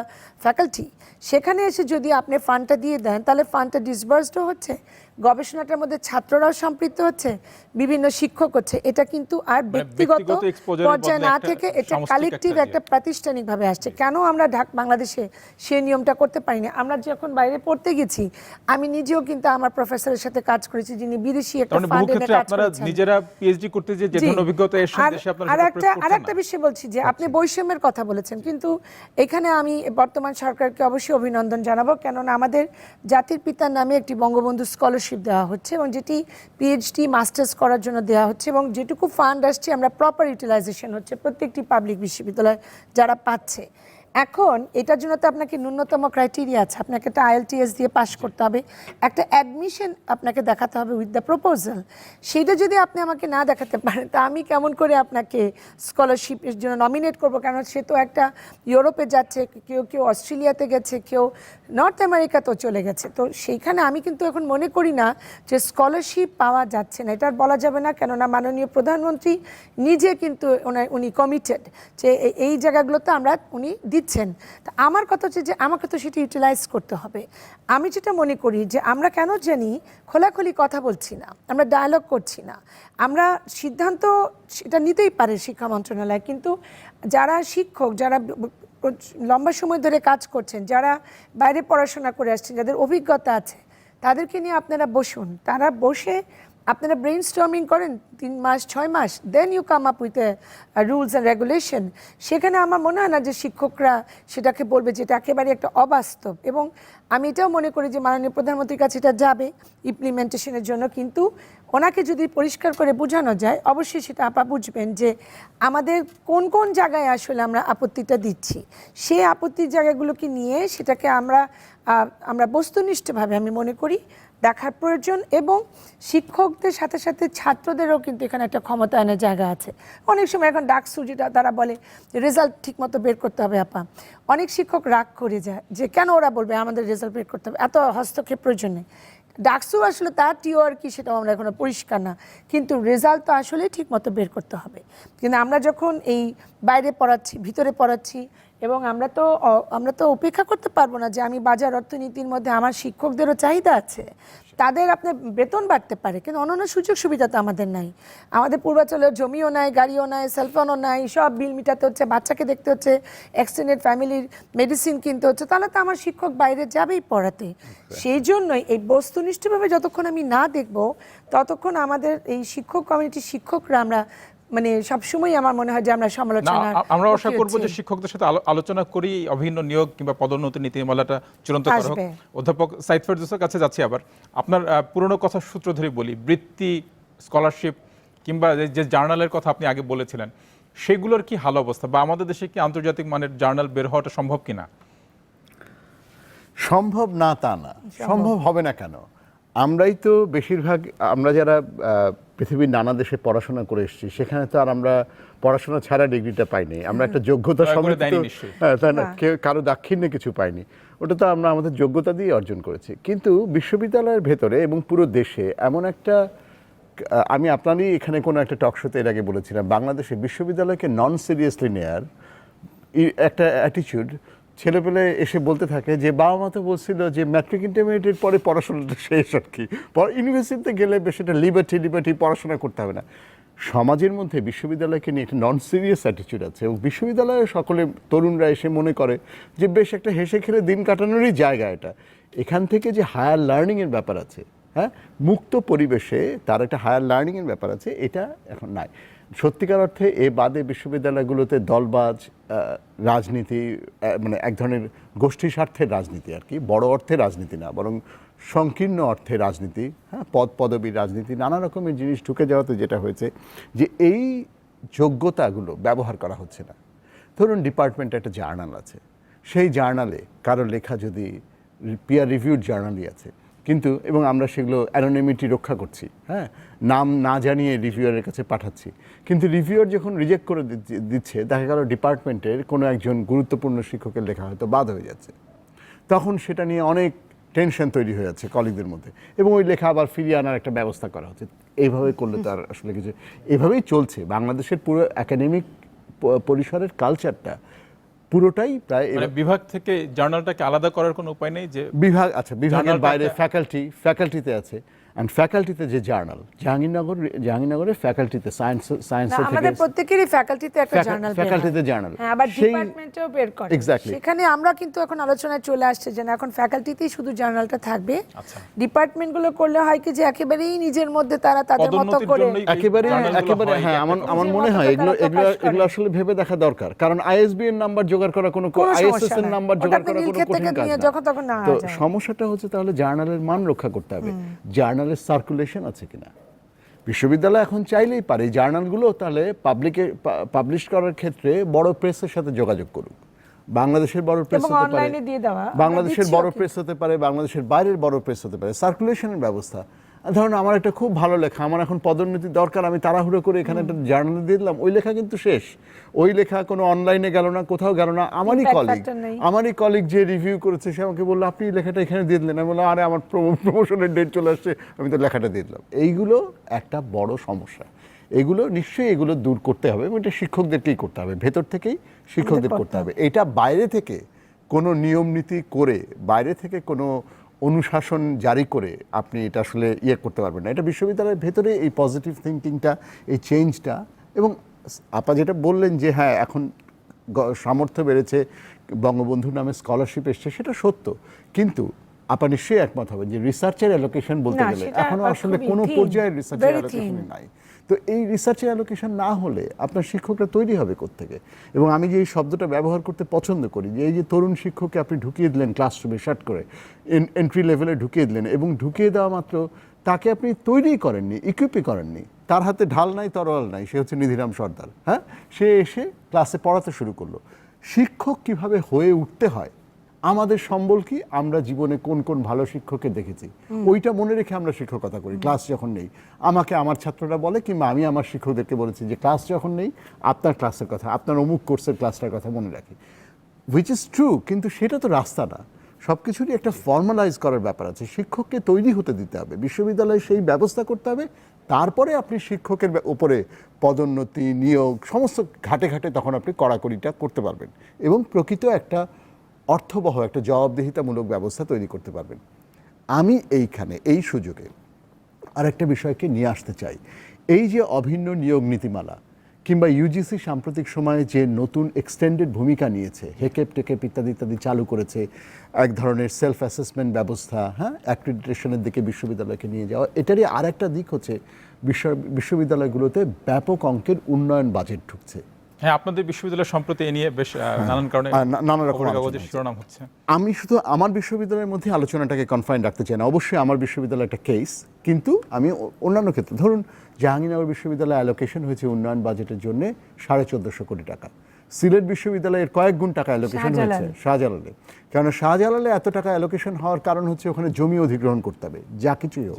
faculty, সেখানে এসে যদি আপনি ফান্ডটা দিয়ে দেন তাহলে ফান্ডটা ডিসবার্সডও হচ্ছে, গবেষণাটার মধ্যে ছাত্ররাও সম্পৃক্ত হচ্ছে, বিভিন্ন শিক্ষক হচ্ছে। এটা কিন্তু আর ব্যক্তিগত পর্যায়ে না থেকে এটা কালেকটিভ একটা প্রাতিষ্ঠানিকভাবে আসছে। কেন আমরা বাংলাদেশে সেই নিয়মটা করতে পারিনি? আমরা যখন বাইরে পড়তে গেছি, আমি নিজেও কিন্তু আমার প্রফেসরের সাথে কাজ করেছি যিনি বিদেশি একটা ফান্ড এনে কাজ করেছেন। নিজেরা পিএইচডি করতে যে ধরনের অভিজ্ঞতা এসে দেশে আপনারা আরেকটা বিষয় বলছি যে আপনি বৈষম্যের কথা বলেছেন, কিন্তু এখানে আমি বর্তমান সরকারকে অবশ্যই অভিনন্দন জানাবো, কেননা আমাদের জাতির পিতার নামে একটি বঙ্গবন্ধু স্কলারশিপ দেওয়া হচ্ছে এবং যেটি পিএইচডি মাস্টার্স করার জন্য দেওয়া হচ্ছে, এবং যেটুকু ফান্ড আসছে আমরা প্রপার ইউটিলাইজেশন হচ্ছে প্রত্যেকটি পাবলিক বিশ্ববিদ্যালয় যারা পাচ্ছে। এখন এটার জন্য তো আপনাকে ন্যূনতম ক্রাইটেরিয়া আছে, আপনাকে একটা আইএলটিএস দিয়ে পাস করতে হবে, একটা অ্যাডমিশন আপনাকে দেখাতে হবে উইথ দ্য প্রপোজাল। সেইটা যদি আপনি আমাকে না দেখাতে পারেন তা আমি কেমন করে আপনাকে স্কলারশিপের জন্য নমিনেট করবো? কারণ সে তো একটা ইউরোপে যাচ্ছে, কেউ কেউ অস্ট্রেলিয়াতে গেছে, কেউ নর্থ আমেরিকাতেও চলে গেছে। তো সেইখানে আমি কিন্তু এখন মনে করি না যে স্কলারশিপ পাওয়া যাচ্ছে না, এটা আর বলা যাবে না, কেননা মাননীয় প্রধানমন্ত্রী নিজে কিন্তু উনি কমিটেড যে এই জায়গাগুলোতে উনি দিচ্ছেন। তা আমার কথা হচ্ছে যে আমাকে তো সেটা ইউটিলাইজ করতে হবে। আমি যেটা মনে করি যে আমরা কেন জানি খোলাখুলি কথা বলছি না, আমরা ডায়ালগ করছি না, আমরা সিদ্ধান্ত সেটা নিতেই পারে শিক্ষা মন্ত্রণালয়, কিন্তু যারা শিক্ষক, যারা লম্বা সময় ধরে কাজ করছেন, যারা বাইরে পড়াশোনা করে আসছেন, যাদের অভিজ্ঞতা আছে, তাদেরকে নিয়ে আপনারা বসুন, তারা বসে আপনারা ব্রেইন স্টর্মিং করেন 3 মাস 6 মাস, then you come up with rules and regulation. সেখানে আমার মনে হয় না যে শিক্ষকরা সেটাকে বলবে যে এটা একেবারে একটা অবাস্তব। এবং আমি এটাও মনে করি যে মাননীয় প্রধানমন্ত্রীর কাছে এটা যাবে ইমপ্লিমেন্টেশনের জন্য, কিন্তু ওনাকে যদি পরিষ্কার করে বোঝানো যায়, অবশ্যই সেটা আপা বুঝবেন যে আমাদের কোন কোন জায়গায় আসলে আমরা আপত্তিটা দিচ্ছি, সেই আপত্তির জায়গাগুলোকে নিয়ে সেটাকে আমরা বস্তুনিষ্ঠভাবে আমি মনে করি দেখার প্রয়োজন। এবং শিক্ষকদের সাথে সাথে ছাত্রদেরও কিন্তু এখানে একটা ক্ষমতায়নের জায়গা আছে। অনেক সময় এখন ডাকসু যেটা তারা বলে রেজাল্ট ঠিকমতো বের করতে হবে, আপা অনেক শিক্ষক রাগ করে যায় যে কেন ওরা বলবে আমাদের রেজাল্ট বের করতে হবে, এত হস্তক্ষেপ প্রয়োজন নেই। ডাকসু আসলে তার টিওর কি সেটাও আমরা এখনো পরিষ্কার না, কিন্তু রেজাল্ট তো আসলে ঠিকমতো বের করতে হবে। কিন্তু আমরা যখন এই বাইরে পড়াচ্ছি, ভিতরে পড়াচ্ছি, এবং আমরা তো উপেক্ষা করতে পারবো না যে আমি বাজার অর্থনীতির মধ্যে আমার শিক্ষকদেরও চাহিদা আছে, তাদের আপনার বেতন বাড়তে পারে, কিন্তু অন্যান্য সুযোগ সুবিধা তো আমাদের নাই। আমাদের পূর্বাঞ্চলের জমিও নাই, গাড়িও নাই, সেলফোনও নাই, সব বিল মিটাতে হচ্ছে, বাচ্চাকে দেখতে হচ্ছে, এক্সটেন্ডেড ফ্যামিলির মেডিসিন কিনতে হচ্ছে, তাহলে তো আমার শিক্ষক বাইরে যাবেই পড়াতে। সেই জন্যই এই বস্তুনিষ্ঠভাবে যতক্ষণ আমি না দেখব ততক্ষণ আমাদের এই শিক্ষক কমিউনিটির শিক্ষকরা আমরা মানে সবসময় আমার মনে হয় যে আমরা সমালোচনা আমরা আশা করব যে শিক্ষকদের সাথে আলোচনা করি অভিন্ন নিয়োগ কিংবা পদোন্নতি নীতিমালাটা চূড়ান্ত করা হোক। অধ্যাপক সাইদ ফেরদৌসের কাছে যাচ্ছি আবার। আপনার পুরনো কথার সূত্র ধরে বলি, বৃত্তি, স্কলারশিপ কিংবা যে জার্নালের কথা আপনি আগে বলেছিলেন, সেগুলোর কি হাল অবস্থা, বা আমাদের দেশে কি আন্তর্জাতিক মানের জার্নাল বের হওয়াটা সম্ভব কিনা? সম্ভব না তা না, সম্ভব হবে না কেন? আমরাই তো বেশিরভাগ, আমরা যারা পৃথিবীর নানা দেশে পড়াশোনা করে এসেছি, সেখানে তো আর আমরা পড়াশোনা ছাড়া ডিগ্রিটা পাইনি, আমরা একটা যোগ্যতা সমেত, তাই না, কারো দাক্ষিণ্যে কিছু পাইনি, ওটা তো আমরা আমাদের যোগ্যতা দিয়ে অর্জন করেছি। কিন্তু বিশ্ববিদ্যালয়ের ভেতরে এবং পুরো দেশে এমন একটা আমি আপনারই এখানে কোনো একটা টক শোতে এর আগে বলেছিলাম, বাংলাদেশে বিশ্ববিদ্যালয়কে নন সিরিয়াসলি নেয়ার একটা অ্যাটিচিউড ছেলেপেলে এসে বলতে থাকে যে বাবা মা তো বলছিল যে ম্যাট্রিক ইন্টারমিডিয়েটের পরে পড়াশোনাটা শেষ আর কি, ইউনিভার্সিটিতে গেলে বেশ একটা লিবার্টি পড়াশোনা করতে হবে না। সমাজের মধ্যে বিশ্ববিদ্যালয়কে নিয়ে একটা নন সিরিয়াস অ্যাটিচিউড আছে এবং বিশ্ববিদ্যালয়ে সকলে তরুণরা এসে মনে করে যে বেশ একটা হেসে খেলে দিন কাটানোরই জায়গা এটা। এখান থেকে যে হায়ার লার্নিংয়ের ব্যাপার আছে, হ্যাঁ, মুক্ত পরিবেশে তার একটা হায়ার লার্নিংয়ের ব্যাপার আছে, এটা এখন নাই। সত্যিকার অর্থে এ বাদে বিশ্ববিদ্যালয়গুলোতে দলবাজ রাজনীতি, মানে এক ধরনের গোষ্ঠী স্বার্থের রাজনীতি আর কি, বড় অর্থে রাজনীতি না বরং সংকীর্ণ অর্থে রাজনীতি, হ্যাঁ, পদবীর রাজনীতি, নানা রকমের জিনিস ঢুকে যাওয়াতে যেটা হয়েছে যে এই যোগ্যতাগুলো ব্যবহার করা হচ্ছে না। ধরুন ডিপার্টমেন্টে একটা জার্নাল আছে, সেই জার্নালে কারো লেখা যদি পিয়ার রিভিউড জার্নালই আছে কিন্তু, এবং আমরা সেগুলো অ্যানোনিমিটি রক্ষা করছি, হ্যাঁ, নাম না জানিয়ে রিভিউয়ারের কাছে পাঠাচ্ছি, কিন্তু রিভিউয়ার যখন রিজেক্ট করে দিচ্ছে দেখা গেল ডিপার্টমেন্টের কোনো একজন গুরুত্বপূর্ণ শিক্ষকের লেখা হয়তো বাদ হয়ে যাচ্ছে, তখন সেটা নিয়ে অনেক টেনশন তৈরি হয়ে যাচ্ছে কলিগদের মধ্যে এবং ওই লেখা আবার ফিরিয়ে আনার একটা ব্যবস্থা করা হচ্ছে। এইভাবে করলে তো আর আসলে কিছু, এভাবেই চলছে বাংলাদেশের পুরো একাডেমিক পরিসরের কালচারটা পুরোটাই প্রায় বিভাগ থেকে জার্নালটাকে আলাদা করার কোনো উপায় নেই যে বিভাগ, আচ্ছা বিভাগের বাইরে ফ্যাকাল্টিতে আছে, অ্যান্ড ফ্যাকাল্টিতে যে জার্নাল জাহাঙ্গীরনগরের ফ্যাকাল্টিতে সায়েন্স আমাদের প্রত্যেকেরই ফ্যাকাল্টিতে একটা জার্নাল, ফ্যাকাল্টিতে জার্নাল, হ্যাঁ, আবার ডিপার্টমেন্টেও বের করে। এক্স্যাক্টলি, সেখানে আমরা কিন্তু এখন আলোচনায় চলে আসছে যে না, এখন ফ্যাকাল্টিতেই শুধু জার্নালটা থাকবে। আচ্ছা, ডিপার্টমেন্টগুলো করলে হয় কি যে একেবারেই নিজের মধ্যে তারা তাদের মতো করে একেবারে হ্যাঁ, আমার মনে হয় এগুলো আসলে ভেবে দেখা দরকার, কারণ আইএসবিএন নাম্বার জোগাড় করা কোনো আইএসএস এর নাম্বার জোগাড় করা কোনো কঠিন কাজ না। যখন তখন না, তো সমস্যাটা হচ্ছে তাহলে জার্নালের মান রক্ষা করতে হবে, জার্নালের সার্কুলেশন আছে কিনা। বিশ্ববিদ্যালয় এখন চাইলেই পারে জার্নালগুলো তাহলে পাবলিশ করার ক্ষেত্রে বড় প্রেসের সাথে যোগাযোগ করুক। বাংলাদেশের বড় প্রেস হতে পারে, বাংলাদেশের বড় প্রেস হতে পারে, বাংলাদেশের বাইরের বড় প্রেস হতে পারে, সার্কুলেশনের ব্যবস্থা। ধরুন আমার একটা খুব ভালো লেখা, আমার এখন পদোন্নতি দরকার, আমি তাড়াহুড়ো করে এখানে একটা জার্নাল দিয়ে দিলাম, ওই লেখা কিন্তু শেষ, ওই লেখা কোনো অনলাইনে গেল না, কোথাও গেল না। আমারই কলিগ যে রিভিউ করেছে সে আমাকে বললো আপনি লেখাটা এখানে দিয়ে দিলেন। আমি বললাম আরে আমার প্রমোশনের ডেট চলে আসছে, আমি তো লেখাটা দিয়ে দিলাম। এইগুলো একটা বড় সমস্যা, এগুলো নিশ্চয়ই এগুলো দূর করতে হবে এবং এটা শিক্ষকদেরকেই করতে হবে, ভেতর থেকেই শিক্ষকদের করতে হবে। এটা বাইরে থেকে কোনো নিয়ম নীতি করে, বাইরে থেকে কোনো অনুশাসন জারি করে আপনি এটা আসলে করতে পারবেন না। এটা বিশ্ববিদ্যালয়ের ভেতরে এই পজিটিভ থিঙ্কিংটা, এই চেঞ্জটা, এবং আপা যেটা বললেন যে হ্যাঁ এখন সামর্থ্য বেড়েছে, বঙ্গবন্ধুর নামে স্কলারশিপ এসছে, সেটা সত্য, কিন্তু আপা নিশ্চয়ই একমত হবেন যে রিসার্চের অ্যালোকেশন বলতে গেলে এখনো আসলে কোনো পর্যায়ে রিসার্চের অ্যালোকেশন নাই। তো এই রিসার্চের অ্যালোকেশন না হলে আপনার শিক্ষকরা তৈরি হবে কোত্থেকে? এবং আমি যে এই শব্দটা ব্যবহার করতে পছন্দ করি, যে এই যে তরুণ শিক্ষককে আপনি ঢুকিয়ে দিলেন ক্লাসরুমে শার্ট করে, এন্ট্রি লেভেলে ঢুকিয়ে দিলেন, এবং ঢুকিয়ে দেওয়া মাত্র তাকে আপনি তৈরি করেননি, ইকুইপই করেননি, তার হাতে ঢাল নাই তরোয়াল নাই, সে হচ্ছে নিধিরাম সর্দার, হ্যাঁ, সে এসে ক্লাসে পড়াতে শুরু করলো। শিক্ষক কিভাবে হয়ে উঠতে হয়, আমাদের সম্বল কি, আমরা জীবনে কোন কোন ভালো শিক্ষককে দেখেছি ওইটা মনে রেখে আমরা শিক্ষকতা করি। ক্লাস যখন নেই আমাকে আমার ছাত্ররা বলে, কিংবা আমি আমার শিক্ষকদেরকে বলেছি যে ক্লাস যখন নেই আপনার ক্লাসের কথা, আপনার অমুক কোর্সের ক্লাসটার কথা মনে রাখি, হুইচ ইজ ট্রু, কিন্তু সেটা তো রাস্তা না। সব কিছুরই একটা ফর্মালাইজ করার ব্যাপার আছে, শিক্ষককে তৈরি হতে দিতে হবে, বিশ্ববিদ্যালয়ে সেই ব্যবস্থা করতে হবে, তারপরে আপনি শিক্ষকের উপরে পদোন্নতি, নিয়োগ, সমস্ত ঘাটে ঘাটে তখন আপনি কড়াকড়িটা করতে পারবেন এবং প্রকৃত একটা অর্থবহ একটা জবাবদিহিতামূলক ব্যবস্থা তৈরি করতে পারবেন। আমি এইখানে এই সুযোগে আরেকটা বিষয়কে নিয়ে আসতে চাই, এই যে অভিন্ন নিয়োগ নীতিমালা কিংবা ইউজিসি সাম্প্রতিক সময়ে যে নতুন এক্সটেন্ডেড ভূমিকা নিয়েছে, হেকেপ টেকেপ ইত্যাদি ইত্যাদি চালু করেছে, এক ধরনের সেলফ অ্যাসেসমেন্ট ব্যবস্থা, হ্যাঁ, অ্যাক্রিডিটেশনের দিকে বিশ্ববিদ্যালয়কে নিয়ে যাওয়া, এটারই আরেকটা দিক হচ্ছে বিশ্ববিদ্যালয়গুলোতে ব্যাপক অঙ্কের উন্নয়ন বাজেট ঢুকছে। হ্যাঁ, আপনাদের বিশ্ববিদ্যালয় সম্প্রতি এ নিয়ে বেশ নানান কারণে নানা রকম শিরোনাম হচ্ছে। আমি শুধু আমার বিশ্ববিদ্যালয়ের মধ্যে আলোচনাটাকে কনফাইন রাখতে চাই না, অবশ্যই আমার বিশ্ববিদ্যালয় একটা কেস, কিন্তু আমি অন্যান্য ক্ষেত্রে, ধরুন জাহাঙ্গীরনগর বিশ্ববিদ্যালয় অ্যালোকেশন হয়েছে উন্নয়ন বাজেটের জন্য 1450 কোটি টাকা, সিলেট বিশ্ববিদ্যালয়ের কয়েক গুণ টাকা অ্যালোকেশন হয়েছে শাহজালালে। কেন শাহজালালে এত টাকা অ্যালোকেশন হওয়ার কারণ হচ্ছে ওখানে জমি অধিগ্রহণ করতে হবে, যা কিছুই হোক।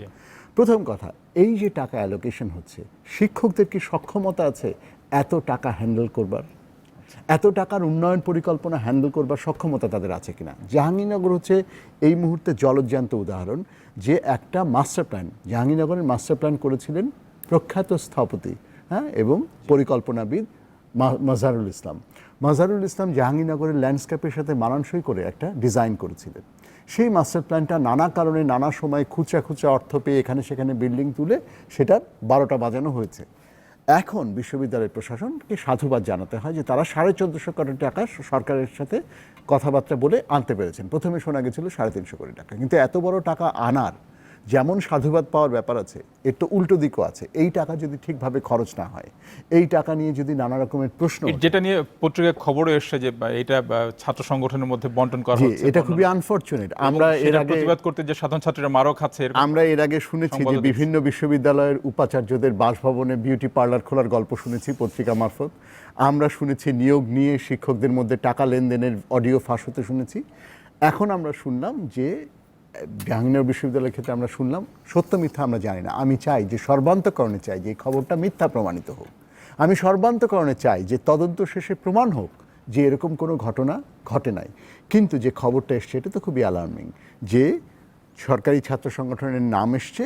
প্রথম কথা, এই যে টাকা অ্যালোকেশন হচ্ছে, শিক্ষকদের কি সক্ষমতা আছে এত টাকা হ্যান্ডেল করবার, এত টাকার উন্নয়ন পরিকল্পনা হ্যান্ডেল করবার সক্ষমতা তাদের আছে কিনা? জাহাঙ্গীরনগর হচ্ছে এই মুহূর্তে জলজ্যান্ত উদাহরণ, যে একটা মাস্টার প্ল্যান, জাহাঙ্গীরনগরের মাস্টার প্ল্যান করেছিলেন প্রখ্যাত স্থপতি, হ্যাঁ, এবং পরিকল্পনাবিদ মাজহারুল ইসলাম। মাজহারুল ইসলাম জাহাঙ্গীরনগরের ল্যান্ডস্কেপের সাথে মানানসই করে একটা ডিজাইন করেছিলেন। সেই মাস্টার প্ল্যানটা নানা কারণে নানা সময় খুচরা খুচরা অর্থ পেয়ে এখানে সেখানে বিল্ডিং তুলে সেটার 12টা বাজানো হয়েছে। এখন বিশ্ববিদ্যালয় প্রশাসনকে সাধুবাদ জানাতে হয় যে তারা 1450 কোটি টাকা সরকারের সাথে কথাবার্তা বলে আনতে পেরেছেন। প্রথমে শোনা গেছিল 350 কোটি টাকা, কিন্তু এত বড় টাকা আনার যেমন সাধুবাদ পাওয়ার ব্যাপার আছে, এর তো উল্টো দিকও আছে। এই টাকা যদি ঠিকভাবে খরচ না হয়, এই টাকা নিয়ে যদি নানা রকমের প্রশ্ন, যেটা নিয়ে পত্রিকায় খবরও এসছে যে এটা ছাত্র সংগঠনের মধ্যে বন্টন করা হচ্ছে, এটা খুবই আনফরচুনেট। আমরা এর আগে প্রতিবাদ করতে যে সাধারণ ছাত্রীরা মারও খাচ্ছে, আমরা এর আগে শুনেছি যে বিভিন্ন বিশ্ববিদ্যালয়ের উপাচার্যদের বাসভবনে বিউটি পার্লার খোলার গল্প শুনেছি পত্রিকা মারফত। আমরা শুনেছি নিয়োগ নিয়ে শিক্ষকদের মধ্যে টাকা লেনদেনের অডিও ফাঁস হতে শুনেছি। এখন আমরা শুনলাম যে জাহাঙ্গীরনগর বিশ্ববিদ্যালয়ের ক্ষেত্রে আমরা শুনলাম, সত্য মিথ্যা আমরা জানি না। আমি চাই যে সর্বান্তকরণে চাই যে এই খবরটা মিথ্যা প্রমাণিত হোক। আমি সর্বান্তকরণে চাই যে তদন্ত শেষে প্রমাণ হোক যে এরকম কোনো ঘটনা ঘটে নাই। কিন্তু যে খবরটা এসছে এটা তো খুবই অ্যালার্মিং, যে সরকারি ছাত্র সংগঠনের নাম এসছে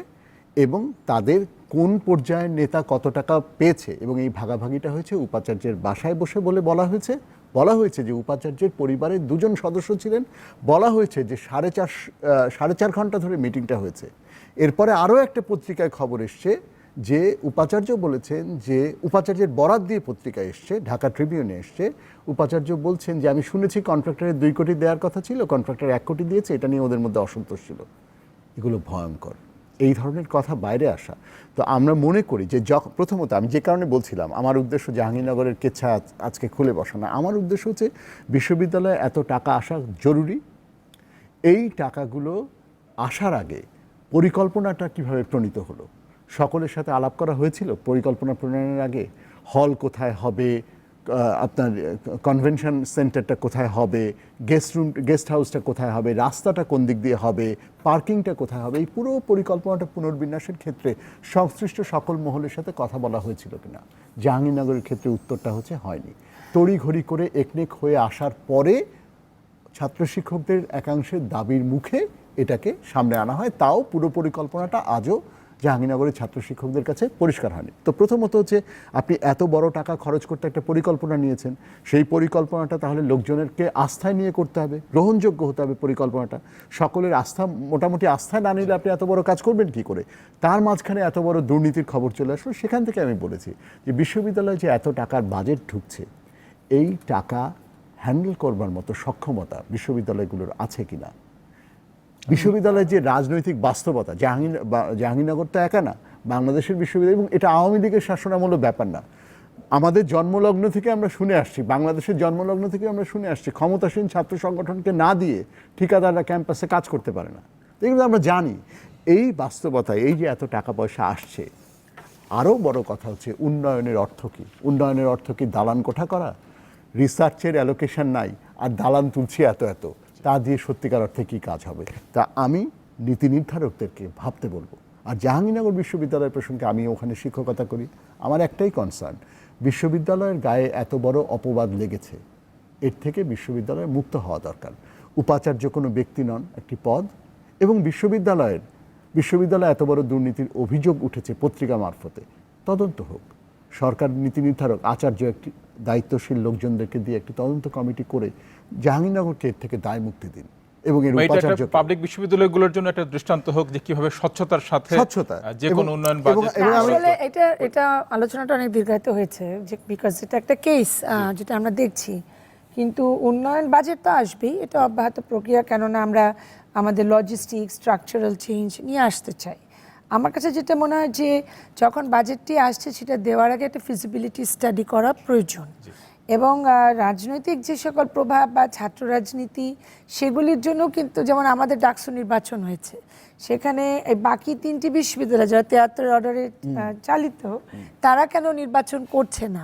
এবং তাদের কোন পর্যায়ের নেতা কত টাকা পেয়েছে, এবং এই ভাগাভাগিটা হয়েছে উপাচার্যের বাসায় বসে বলে বলা হয়েছে যে উপাচার্যের পরিবারের 2জন সদস্য ছিলেন। বলা হয়েছে যে 4.5 ঘন্টা ধরে মিটিংটা হয়েছে। এরপরে আরও একটা পত্রিকায় খবর এসছে যে উপাচার্য বলেছেন, যে উপাচার্যের বরাত দিয়ে পত্রিকায় এসছে, ঢাকা ট্রিবিউনে এসছে, উপাচার্য বলছেন যে আমি শুনেছি কন্ট্রাক্টরের 2 কোটি দেওয়ার কথা ছিল, কন্ট্রাক্টর 1 কোটি দিয়েছে, এটা নিয়ে ওদের মধ্যে অসন্তোষ ছিল। এগুলো ভয়ঙ্কর, এই ধরনের কথা বাইরে আসা। তো আমরা মনে করি যে প্রথমত আমি যে কারণে বলছিলাম, আমার উদ্দেশ্য জাহাঙ্গীরনগরের কেচ্ছা আজকে খুলে বসানো। আমার উদ্দেশ্য হচ্ছে বিশ্ববিদ্যালয়ে এত টাকা আসা জরুরি। এই টাকাগুলো আসার আগে পরিকল্পনাটা কিভাবে প্রণীত হলো, সকলের সাথে আলাপ করা হয়েছিল পরিকল্পনা প্রণয়নের আগে। হল কোথায় হবে, আপনার কনভেনশন সেন্টারটা কোথায় হবে, গেস্ট হাউসটা কোথায় হবে, রাস্তাটা কোন দিক দিয়ে হবে, পার্কিংটা কোথায় হবে, এই পুরো পরিকল্পনাটা পুনর্বিন্যাসের ক্ষেত্রে সংশ্লিষ্ট সকল মহলের সাথে কথা বলা হয়েছিল কিনা। জাহাঙ্গীরনগরের ক্ষেত্রে উত্তরটা হচ্ছে হয়নি। তড়িঘড়ি করে একনেক হয়ে আসার পরে ছাত্র শিক্ষকদের একাংশের দাবির মুখে এটাকে সামনে আনা হয়, তাও পুরো পরিকল্পনাটা আজও জাহাঙ্গীরনগরের ছাত্র শিক্ষকদের কাছে পরিষ্কার হয়নি। তো প্রথমত হচ্ছে আপনি এত বড় টাকা খরচ করতে একটা পরিকল্পনা নিয়েছেন, সেই পরিকল্পনাটা তাহলে লোকজনেরকে আস্থায় নিয়ে করতে হবে, গ্রহণযোগ্য হতে হবে পরিকল্পনাটা। সকলের আস্থা মোটামুটি আস্থায় না নিলে আপনি এত বড় কাজ করবেন কি করে। তার মাঝখানে এত বড় দুর্নীতির খবর চলে আসলো। সেখান থেকে আমি বলেছি যে বিশ্ববিদ্যালয়ে যে এত টাকার বাজেট ঢুকছে, এই টাকা হ্যান্ডেল করবার মতো সক্ষমতা বিশ্ববিদ্যালয়গুলোর আছে কিনা। বিশ্ববিদ্যালয়ের যে রাজনৈতিক বাস্তবতা, জাহাঙ্গীরনগর তো একা না, বাংলাদেশের বিশ্ববিদ্যালয়, এবং এটা আওয়ামী লীগের শাসনামূলক ব্যাপার না। আমাদের জন্মলগ্ন থেকে আমরা শুনে আসছি, বাংলাদেশের জন্মলগ্ন থেকে আমরা শুনে আসছি, ক্ষমতাসীন ছাত্র সংগঠনকে না দিয়ে ঠিকাদাররা ক্যাম্পাসে কাজ করতে পারে না। এগুলো আমরা জানি। এই বাস্তবতায় এই যে এত টাকা পয়সা আসছে, আরও বড় কথা হচ্ছে উন্নয়নের অর্থ কী। উন্নয়নের অর্থ কি দালান কোঠা করা? রিসার্চের অ্যালোকেশন নাই আর দালান তুলছি এত এত, তা দিয়ে সত্যিকার অর্থে কী কাজ হবে। তা আমি নীতি নির্ধারকদেরকে ভাবতে বলবো। আর জাহাঙ্গীরনগর বিশ্ববিদ্যালয় প্রসঙ্গে আমি ওখানে শিক্ষকতা করি, আমার একটাই কনসার্ন, বিশ্ববিদ্যালয়ের গায়ে এত বড় অপবাদ লেগেছে, এর থেকে বিশ্ববিদ্যালয় মুক্ত হওয়া দরকার। উপাচার্য কোনো ব্যক্তি নন, একটি পদ। এবং বিশ্ববিদ্যালয়ে এত বড় দুর্নীতির অভিযোগ উঠেছে পত্রিকা মারফতে, তদন্ত হোক। সরকার নীতি নির্ধারক আচার্য একটি দায়িত্বশীল লোকজনদেরকে দিয়ে একটি তদন্ত কমিটি করে জাহাঙ্গীরনগরকে এর থেকে দায় মুক্তি দিন। এবং এর উপাচার্য পাবলিক বিশ্ববিদ্যালয়গুলোর জন্য একটা দৃষ্টান্ত হোক যে কিভাবে স্বচ্ছতার সাথে যে কোনো উন্নয়ন আসলে এটা আলোচনাটা অনেক দীর্ঘায়িত হয়েছে, যে বিকজ এটা একটা কেস যেটা আমরা দেখছি। কিন্তু উন্নয়ন বাজেট তো আসবেই, এটা অব্যাহত প্রক্রিয়া। কেননা আমরা আমাদের লজিস্টিক স্ট্রাকচারাল চেঞ্জ নিয়ে আসতে চাই। আমার কাছে যেটা মনে হয় যে যখন বাজেটটি আসছে, সেটা দেওয়ার আগে একটা ফিজিবিলিটি স্টাডি করা প্রয়োজন। এবং রাজনৈতিক যে সকল প্রভাব বা ছাত্র রাজনীতি, সেগুলির জন্য কিন্তু, যেমন আমাদের ডাকসু নির্বাচন হয়েছে, সেখানে বাকি 3টি বিশ্ববিদ্যালয় যারা 73 অর্ডারে চালিত, তারা কেন নির্বাচন করছে না?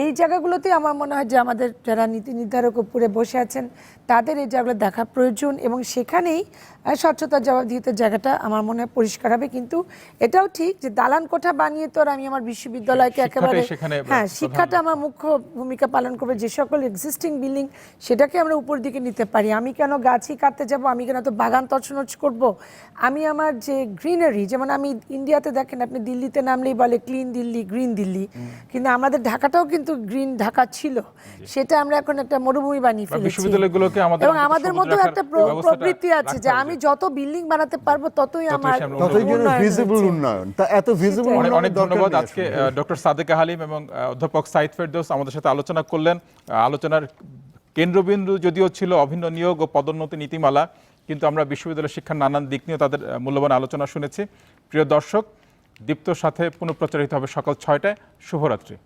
এই জায়গাগুলোতে আমার মনে হয় যে আমাদের যারা নীতি নির্ধারক উপরে বসে আছেন, তাদের এই জায়গাগুলো দেখা প্রয়োজন। এবং সেখানেই স্বচ্ছতার জবাবদিহিতার জায়গাটা আমার মনে হয় পরিষ্কার হবে। কিন্তু এটাও ঠিক যে দালান কোঠা বানিয়ে তো আর আমি আমার বিশ্ববিদ্যালয়কে একেবারে, হ্যাঁ, শিক্ষাটা আমার মুখ্য ভূমিকা পালন করবে। যে সকল এক্সিস্টিং বিল্ডিং, সেটাকে আমরা উপর দিকে নিতে পারি। আমি কেন গাছই কাটতে যাব? আমি কেন তো বাগান তছনছ করব? আমি আমার যে গ্রিনারি, যেমন আমি ইন্ডিয়াতে দেখেন আপনি দিল্লিতে নামলেই বলে ক্লিন দিল্লি, গ্রিন দিল্লি, কিন্তু আমাদের ঢাকাটাও কিন্তু গ্রিন ঢাকা ছিল, সেটা আমরা এখন একটা মরুভূমি বানিয়ে ফেলেছি। বিশ্ববিদ্যালয়গুলোকে এবং আমাদের মধ্যে একটা প্রবৃত্তি আছে যে আমি যত বিল্ডিং বানাতে পারবো ততই আমার ভিজিবল উন্নয়ন। তা এত ভিজিবল অনেক ধন্যবাদ। আজকে ডক্টর সাদেকা হালিম এবং অধ্যাপক সাইদ ফেরদৌস আমাদের সাথে আলোচনা করলেন। আলোচনার কেন্দ্রবিন্দু যদিও ছিল অভিন্ন নিয়োগ ও পদোন্নতি নীতিমালা, কিন্তু আমরা বিশ্ববিদ্যালয় শিক্ষার নানান দিক নিয়ে তাদের মূল্যবান আলোচনা শুনেছি। প্রিয় দর্শক, দীপ্তর সাথে পুনঃপ্রচারিত হবে সকাল ৬টায়। শুভরাত্রি।